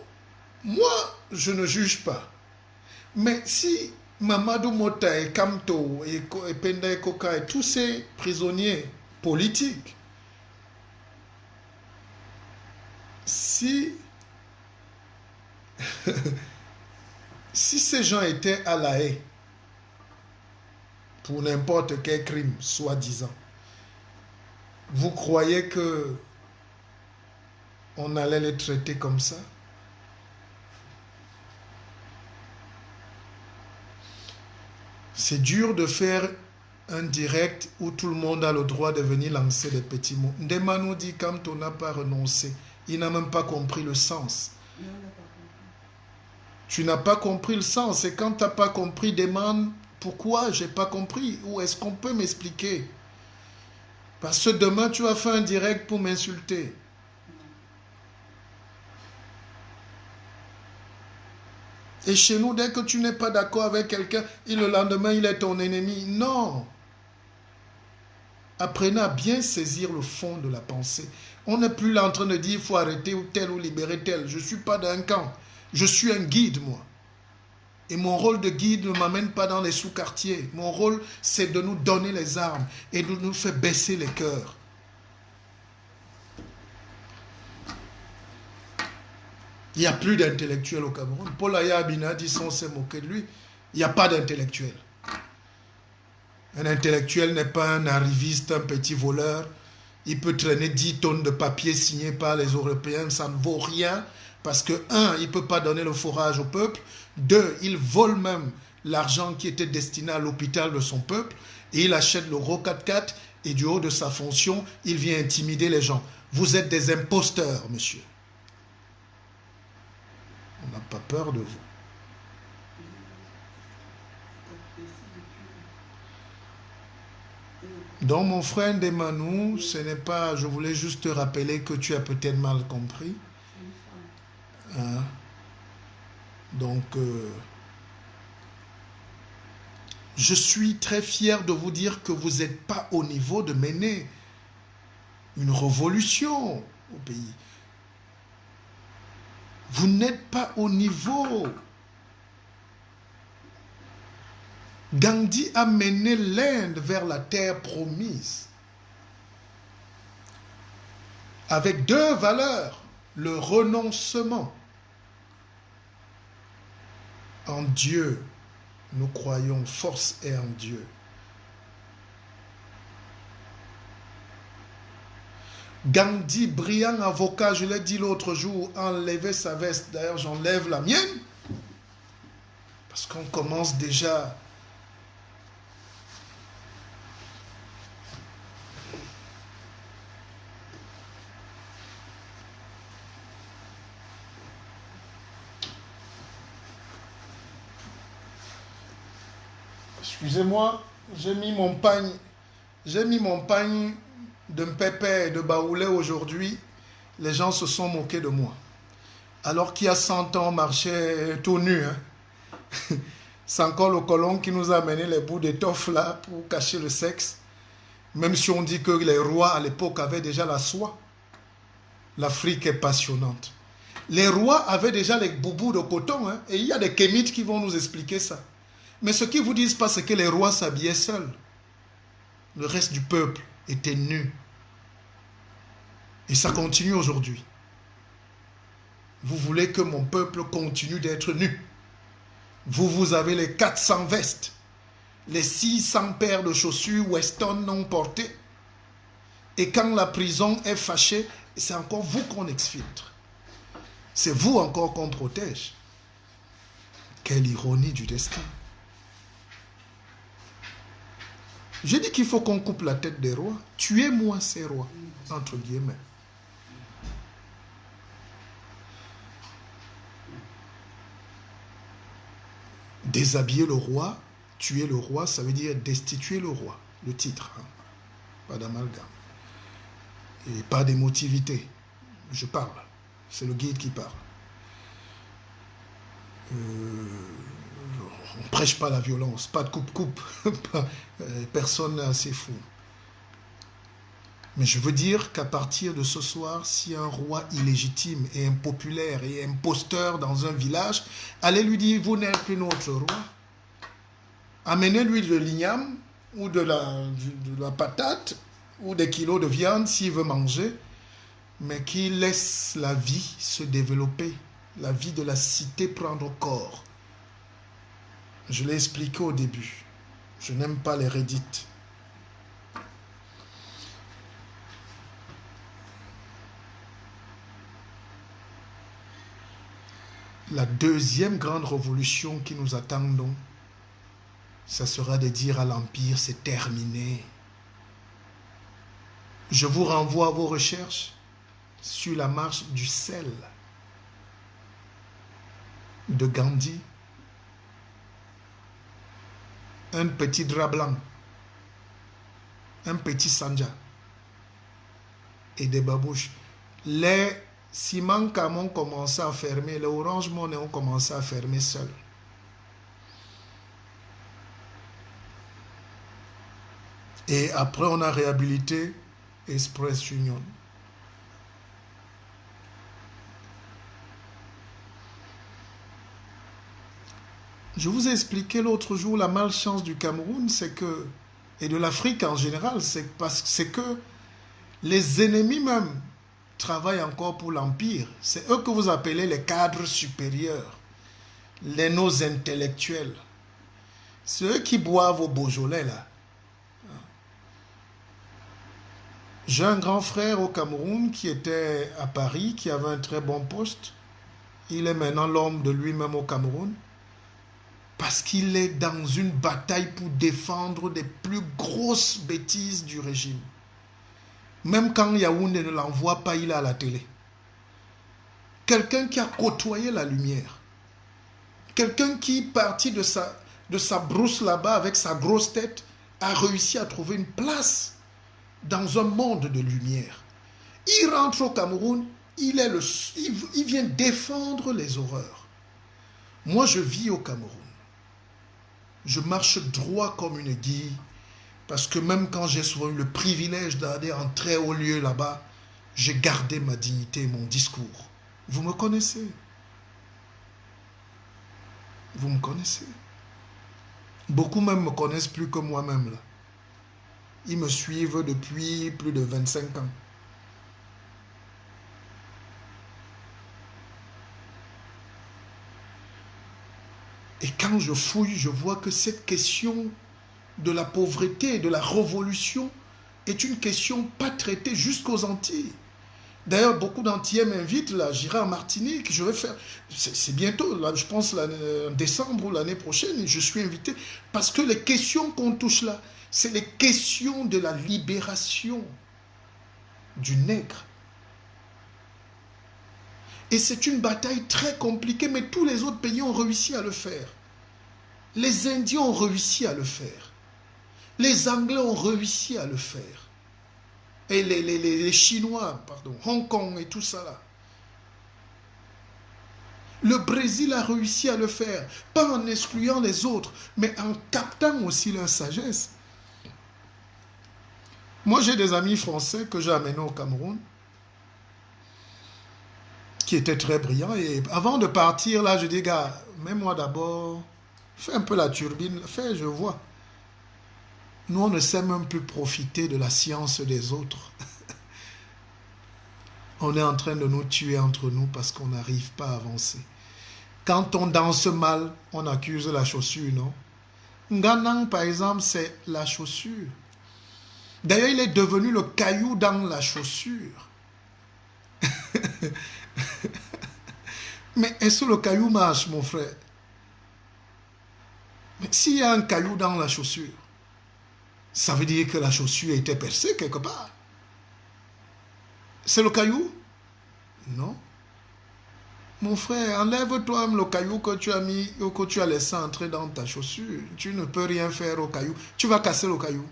moi, je ne juge pas. Mais si Mamadou Mota et Kamto et Penda et Koka et tous ces prisonniers politiques, si ces gens étaient à La Haye pour n'importe quel crime, soi-disant, vous croyez que on allait les traiter comme ça? C'est dur de faire un direct où tout le monde a le droit de venir lancer des petits mots. Ndema nous dit quand on n'a pas renoncé, il n'a même pas compris le sens. Tu n'as pas compris le sens. Et quand tu n'as pas compris, demande pourquoi j'ai pas compris. Ou est-ce qu'on peut m'expliquer? Parce que demain, tu as fait un direct pour m'insulter. Et chez nous, dès que tu n'es pas d'accord avec quelqu'un, et le lendemain, il est ton ennemi. Non. Apprenez à bien saisir le fond de la pensée. On n'est plus là en train de dire il faut arrêter ou tel ou libérer tel. Je ne suis pas d'un camp. Je suis un guide, moi. Et mon rôle de guide ne m'amène pas dans les sous-quartiers. Mon rôle, c'est de nous donner les armes et de nous faire baisser les cœurs. Il n'y a plus d'intellectuels au Cameroun. Paul Aya Abina dit on s'est moqué de lui. Il n'y a pas d'intellectuel. Un intellectuel n'est pas un arriviste, un petit voleur. Il peut traîner 10 tonnes de papier signé par les Européens. Ça ne vaut rien parce que, un, il ne peut pas donner le forage au peuple. Deux, il vole même l'argent qui était destiné à l'hôpital de son peuple. Et il achète le gros 4x4 et du haut de sa fonction, il vient intimider les gens. Vous êtes des imposteurs, monsieur. On n'a pas peur de vous. Donc, mon frère Ndemanou, ce n'est pas... Je voulais juste te rappeler que tu as peut-être mal compris. Hein? Donc, je suis très fier de vous dire que vous n'êtes pas au niveau de mener une révolution au pays. Vous n'êtes pas au niveau. Gandhi a mené l'Inde vers la terre promise. Avec deux valeurs, le renoncement. En Dieu, nous croyons, force est en Dieu. Gandhi, brillant avocat, je l'ai dit l'autre jour, enlevait sa veste. D'ailleurs, j'enlève la mienne. Parce qu'on commence déjà... Excusez-moi, j'ai mis mon pagne de Mpépé et de Baoulé aujourd'hui. Les gens se sont moqués de moi. Alors qu'il y a 100 ans, on marchait tout nu. Hein. C'est encore le colon qui nous a amené les bouts d'étoffe là pour cacher le sexe. Même si on dit que les rois à l'époque avaient déjà la soie. L'Afrique est passionnante. Les rois avaient déjà les boubous de coton. Hein, et il y a des kémites qui vont nous expliquer ça. Mais ce qu'ils ne vous disent pas, c'est que les rois s'habillaient seuls. Le reste du peuple était nu. Et ça continue aujourd'hui. Vous voulez que mon peuple continue d'être nu. Vous avez les 400 vestes, les 600 paires de chaussures Weston non portées. Et quand la prison est fâchée, c'est encore vous qu'on exfiltre. C'est vous encore qu'on protège. Quelle ironie du destin. J'ai dit qu'il faut qu'on coupe la tête des rois. Tuez-moi ces rois, entre guillemets. Déshabiller le roi, tuer le roi, ça veut dire destituer le roi. Le titre, hein. Pas d'amalgame. Et pas d'émotivité. Je parle. C'est le guide qui parle. On ne prêche pas la violence, pas de coupe-coupe. Personne n'est assez fou. Mais je veux dire qu'à partir de ce soir, si un roi illégitime et impopulaire et imposteur dans un village, allez lui dire, vous n'êtes plus notre roi. Amenez-lui de l'igname ou de la patate ou des kilos de viande s'il veut manger, mais qu'il laisse la vie se développer, la vie de la cité prendre corps. Je l'ai expliqué au début. Je n'aime pas les redites. La deuxième grande révolution qui nous attend, donc, ça sera de dire à l'Empire, c'est terminé. Je vous renvoie à vos recherches sur la marche du sel de Gandhi. Un petit drap blanc, un petit sanja et des babouches. Les ciments cam ont commencé à fermer, les Orange Money ont commencé à fermer seuls. Et après, on a réhabilité Express Union. Je vous ai expliqué l'autre jour la malchance du Cameroun, c'est que, et de l'Afrique en général, c'est que les ennemis même travaillent encore pour l'Empire. C'est eux que vous appelez les cadres supérieurs, nos intellectuels. C'est eux qui boivent au Beaujolais, là. J'ai un grand frère au Cameroun qui était à Paris, qui avait un très bon poste. Il est maintenant l'homme de lui-même au Cameroun. Parce qu'il est dans une bataille pour défendre des plus grosses bêtises du régime. Même quand Yaoundé ne l'envoie pas, il est à la télé. Quelqu'un qui a côtoyé la lumière. Quelqu'un qui, parti de sa brousse là-bas avec sa grosse tête, a réussi à trouver une place dans un monde de lumière. Il rentre au Cameroun, il vient défendre les horreurs. Moi, je vis au Cameroun. Je marche droit comme une aiguille, parce que même quand j'ai souvent eu le privilège d'aller en très haut lieu là-bas, j'ai gardé ma dignité et mon discours. Vous me connaissez. Vous me connaissez. Beaucoup même me connaissent plus que moi-même là. Ils me suivent depuis plus de 25 ans. Et quand je fouille, je vois que cette question de la pauvreté et de la révolution est une question pas traitée jusqu'aux Antilles. D'ailleurs, beaucoup d'Antillais m'invitent, là, j'irai en Martinique, je vais faire, c'est bientôt, là, je pense en décembre ou l'année prochaine, je suis invité, parce que les questions qu'on touche là, c'est les questions de la libération du nègre. Et c'est une bataille très compliquée, mais tous les autres pays ont réussi à le faire. Les Indiens ont réussi à le faire. Les Anglais ont réussi à le faire. Et les Chinois, pardon, Hong Kong et tout ça là. Le Brésil a réussi à le faire, pas en excluant les autres, mais en captant aussi leur sagesse. Moi, j'ai des amis français que j'ai amenés au Cameroun, qui étaient très brillants. Et avant de partir, là, je dis, gars, mets-moi d'abord, fais un peu la turbine, fais, je vois. Nous, on ne sait même plus profiter de la science des autres. On est en train de nous tuer entre nous parce qu'on n'arrive pas à avancer. Quand on danse mal, on accuse la chaussure, non? Nganang, par exemple, c'est la chaussure. D'ailleurs, il est devenu le caillou dans la chaussure. Mais est-ce que le caillou marche, mon frère? Mais s'il y a un caillou dans la chaussure, Ça veut dire que la chaussure était percée quelque part. C'est le caillou? Non. Mon frère, enlève-toi le caillou que tu as mis ou que tu as laissé entrer dans ta chaussure. Tu ne peux rien faire au caillou. Tu vas casser le caillou.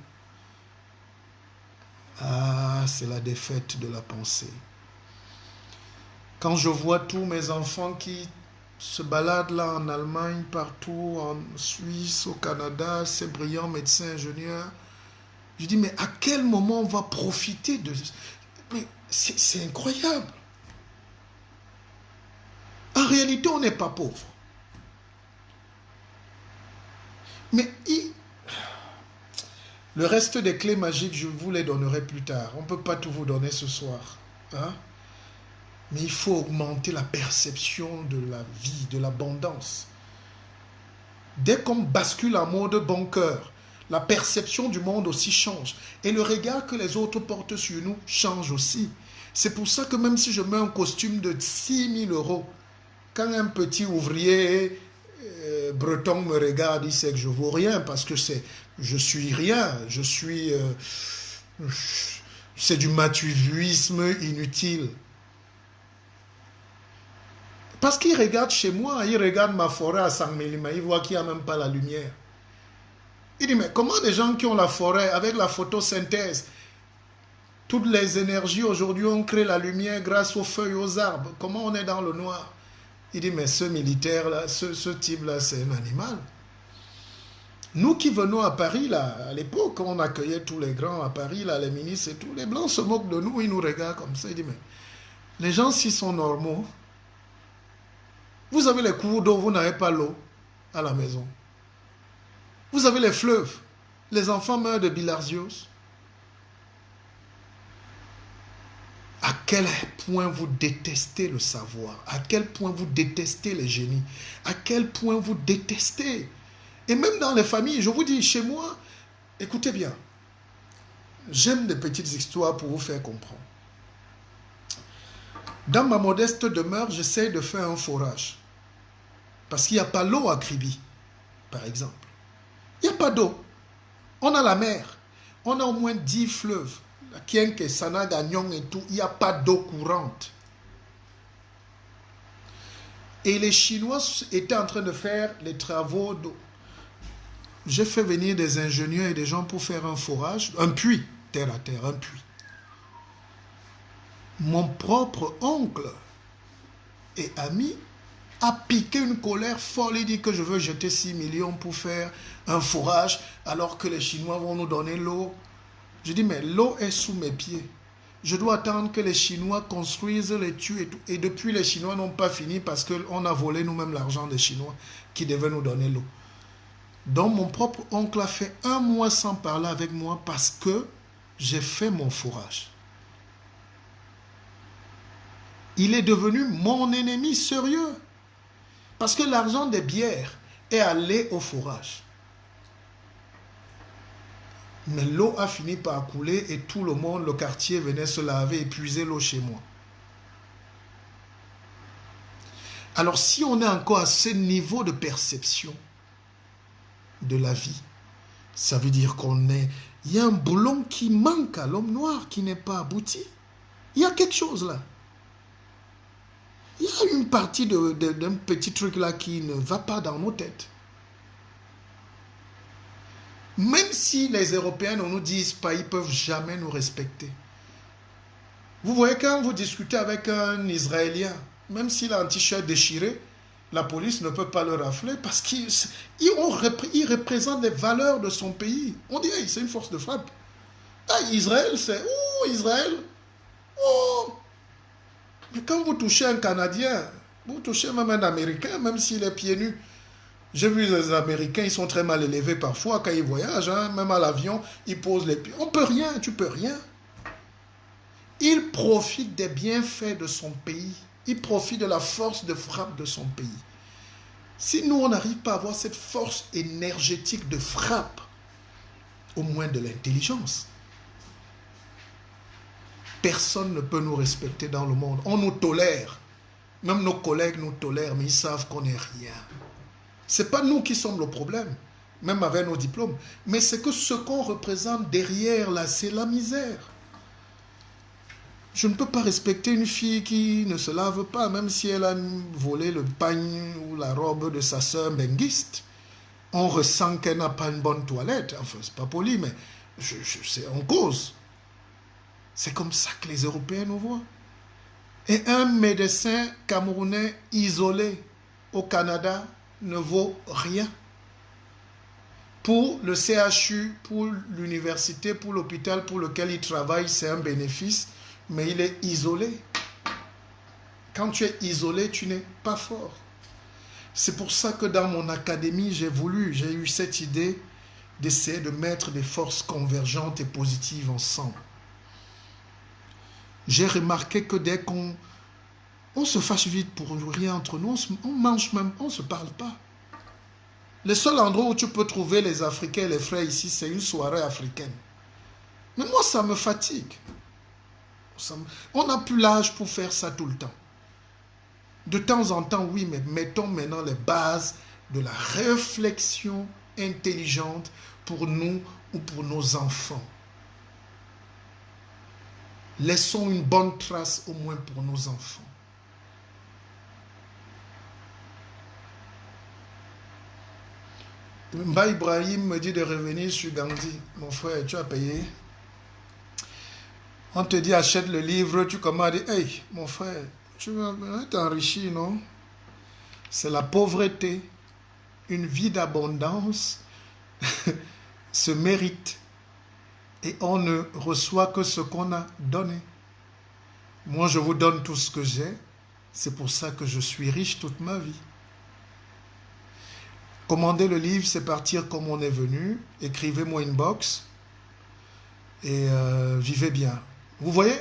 Ah, c'est la défaite de la pensée. Quand je vois tous mes enfants qui se baladent là en Allemagne, partout, en Suisse, au Canada, ces brillants médecins, ingénieurs, je dis, mais à quel moment on va profiter de... Mais c'est incroyable. En réalité, on n'est pas pauvre. Mais le reste des clés magiques, je vous les donnerai plus tard. On ne peut pas tout vous donner ce soir. Hein? Mais il faut augmenter la perception de la vie, de l'abondance. Dès qu'on bascule en mode bon cœur, la perception du monde aussi change. Et le regard que les autres portent sur nous change aussi. C'est pour ça que même si je mets un costume de 6 000 €, quand un petit ouvrier breton me regarde, il sait que je ne vaux rien parce que je suis rien. C'est du mathuvisme inutile. Parce qu'il regarde chez moi, il regarde ma forêt à 100 mm, il voit qu'il n'y a même pas la lumière. Il dit, mais comment des gens qui ont la forêt avec la photosynthèse, toutes les énergies aujourd'hui, on crée la lumière grâce aux feuilles, aux arbres, comment on est dans le noir? Il dit, mais ce militaire-là, ce type-là, c'est un animal. Nous qui venons à Paris, là, à l'époque, on accueillait tous les grands à Paris, là, les ministres et tout, les Blancs se moquent de nous, ils nous regardent comme ça. Il dit, mais les gens, s'ils sont normaux, vous avez les cours d'eau, vous n'avez pas l'eau à la maison. Vous avez les fleuves. Les enfants meurent de bilharziose. À quel point vous détestez le savoir. À quel point vous détestez les génies. À quel point vous détestez. Et même dans les familles, je vous dis, chez moi, écoutez bien. J'aime des petites histoires pour vous faire comprendre. Dans ma modeste demeure, j'essaie de faire un forage. Parce qu'il n'y a pas l'eau à Kribi, par exemple. Il n'y a pas d'eau. On a la mer. On a au moins 10 fleuves. La Kienke, Sanaga, Nyong et tout. Il n'y a pas d'eau courante. Et les Chinois étaient en train de faire les travaux d'eau. J'ai fait venir des ingénieurs et des gens pour faire un forage, un puits, terre à terre, un puits. Mon propre oncle et ami a piqué une colère folle. Il dit que je veux jeter 6 millions pour faire un forage alors que les Chinois vont nous donner l'eau. Je dis, mais l'eau est sous mes pieds. Je dois attendre que les Chinois construisent les tuyaux et tout. Et depuis, les Chinois n'ont pas fini parce qu'on a volé nous-mêmes l'argent des Chinois qui devaient nous donner l'eau. Donc, mon propre oncle a fait 1 mois sans parler avec moi parce que j'ai fait mon forage. Il est devenu mon ennemi sérieux. Parce que l'argent des bières est allé au forage. Mais l'eau a fini par couler et tout le monde, le quartier venait se laver et puiser l'eau chez moi. Alors si on est encore à ce niveau de perception de la vie, ça veut dire il y a un boulon qui manque à l'homme noir qui n'est pas abouti. Il y a quelque chose là. Il y a une partie d'un petit truc là qui ne va pas dans nos têtes. Même si les Européens ne nous disent pas, ils ne peuvent jamais nous respecter. Vous voyez, quand vous discutez avec un Israélien, même s'il a un t-shirt déchiré, la police ne peut pas le rafler parce qu'il représente les valeurs de son pays. On dit, hey, c'est une force de frappe. Ah, Israël, c'est... Oh, Israël. Oh. Mais quand vous touchez un Canadien, vous touchez même un Américain, même s'il est pieds nus. J'ai vu les Américains, ils sont très mal élevés parfois quand ils voyagent, hein, même à l'avion, ils posent les pieds. On peut rien, tu peux rien. Il profite des bienfaits de son pays. Il profite de la force de frappe de son pays. Si nous, on n'arrive pas à avoir cette force énergétique de frappe, au moins de l'intelligence, personne ne peut nous respecter dans le monde. On nous tolère. Même nos collègues nous tolèrent, mais ils savent qu'on n'est rien. Ce n'est pas nous qui sommes le problème. même avec nos diplômes. Mais c'est que ce qu'on représente derrière, là, c'est la misère. Je ne peux pas respecter une fille qui ne se lave pas, même si elle a volé le pagne ou la robe de sa sœur benguiste. On ressent qu'elle n'a pas une bonne toilette. Enfin, c'est pas poli, mais c'est en cause. C'est comme ça que les Européens nous voient. Et un médecin camerounais isolé au Canada ne vaut rien. Pour le CHU, pour l'université, pour l'hôpital pour lequel il travaille, c'est un bénéfice, mais il est isolé. Quand tu es isolé, tu n'es pas fort. C'est pour ça que dans mon académie, j'ai eu cette idée d'essayer de mettre des forces convergentes et positives ensemble. J'ai remarqué que dès qu'on se fâche vite pour rien entre nous, on mange même, on ne se parle pas. Le seul endroit où tu peux trouver les Africains et les frères ici, c'est une soirée africaine. Mais moi, ça me fatigue. On n'a plus l'âge pour faire ça tout le temps. De temps en temps, oui, mais mettons maintenant les bases de la réflexion intelligente pour nous ou pour nos enfants. Laissons une bonne trace au moins pour nos enfants. Mba Ibrahim me dit de revenir sur Gandhi. Mon frère, tu as payé. On te dit achète le livre, tu commences à dire, hey, mon frère, tu vas t'enrichir, non? C'est la pauvreté. Une vie d'abondance se mérite. Et on ne reçoit que ce qu'on a donné. Moi, je vous donne tout ce que j'ai. C'est pour ça que je suis riche toute ma vie. Commander le livre, c'est partir comme on est venu. Écrivez-moi une box. Et vivez bien. Vous voyez?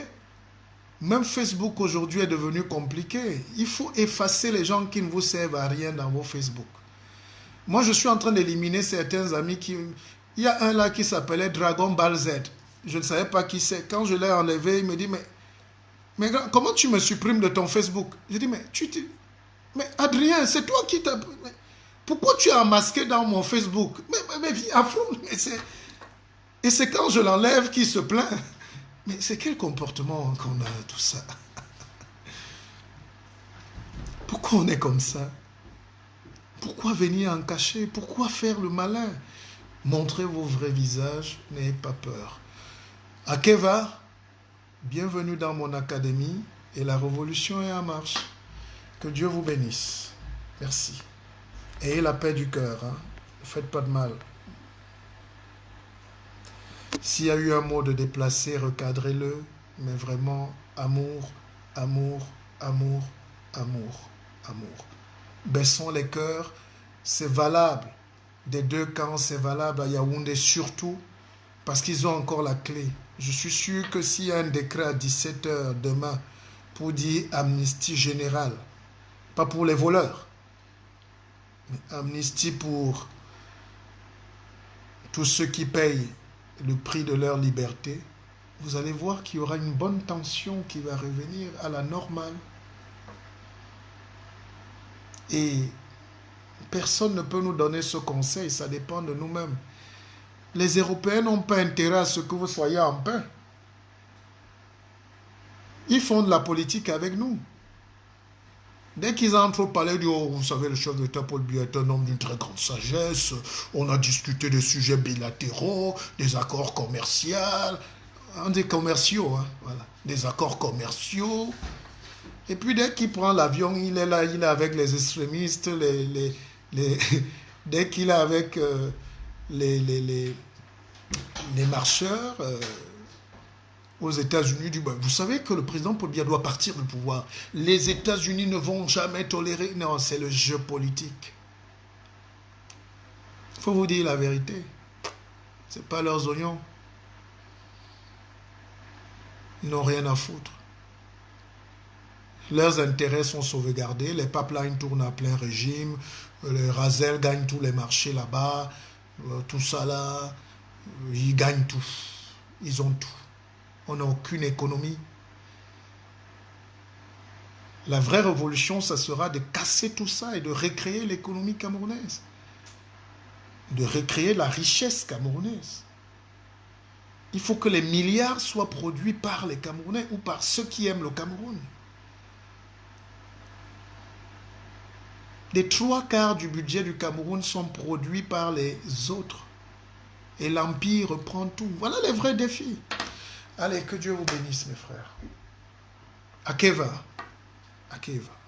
Même Facebook aujourd'hui est devenu compliqué. Il faut effacer les gens qui ne vous servent à rien dans vos Facebook. Moi, je suis en train d'éliminer certains amis qui... Il y a un là qui s'appelait Dragon Ball Z. Je ne savais pas qui c'est. Quand je l'ai enlevé, il me dit, mais comment tu me supprimes de ton Facebook? Je dis, mais Adrien, c'est toi qui t'as... Pourquoi tu as masqué dans mon Facebook? Mais viens, affronte. Et c'est quand je l'enlève qu'il se plaint. Mais c'est quel comportement qu'on a, tout ça? Pourquoi on est comme ça? Pourquoi venir en cacher? Pourquoi faire le malin? Montrez vos vrais visages, n'ayez pas peur. Akeva, bienvenue dans mon académie et la révolution est en marche. Que Dieu vous bénisse. Merci. Ayez la paix du cœur. Hein? Ne faites pas de mal. S'il y a eu un mot de déplacé, recadrez-le. Mais vraiment, amour, amour, amour, amour, amour. Baissons les cœurs. C'est valable. Des deux camps, c'est valable à Yaoundé surtout parce qu'ils ont encore la clé. Je suis sûr que s'il y a un décret à 17 h demain pour dire amnistie générale, pas pour les voleurs, mais amnistie pour tous ceux qui payent le prix de leur liberté, vous allez voir qu'il y aura une bonne tension qui va revenir à la normale. Et personne ne peut nous donner ce conseil, ça dépend de nous-mêmes. Les Européens n'ont pas intérêt à ce que vous soyez en paix. Ils font de la politique avec nous. Dès qu'ils entrent au palais, ils disent, oh, vous savez, le chef d'État Paul Biya est un homme d'une très grande sagesse. On a discuté des sujets bilatéraux, des accords commerciaux. On dit commerciaux, hein, voilà. Des accords commerciaux. Et puis dès qu'il prend l'avion, il est là, il est avec les extrémistes, dès qu'il est avec les marcheurs aux États-Unis, il dit, bah, vous savez que le président Paul Biya doit partir du pouvoir. Les États-Unis ne vont jamais tolérer. Non, c'est le jeu politique. Il faut vous dire la vérité. Ce n'est pas leurs oignons. Ils n'ont rien à foutre. Leurs intérêts sont sauvegardés. Les pipelines tournent à plein régime. Les Razel gagnent tous les marchés là-bas. Tout ça là. Ils gagnent tout. Ils ont tout. On n'a aucune économie. La vraie révolution, ça sera de casser tout ça et de recréer l'économie camerounaise. de recréer la richesse camerounaise. Il faut que les milliards soient produits par les Camerounais ou par ceux qui aiment le Cameroun. Les 3/4 du budget du Cameroun sont produits par les autres. Et l'Empire reprend tout. Voilà les vrais défis. Allez, que Dieu vous bénisse, mes frères. Akeva. Akeva.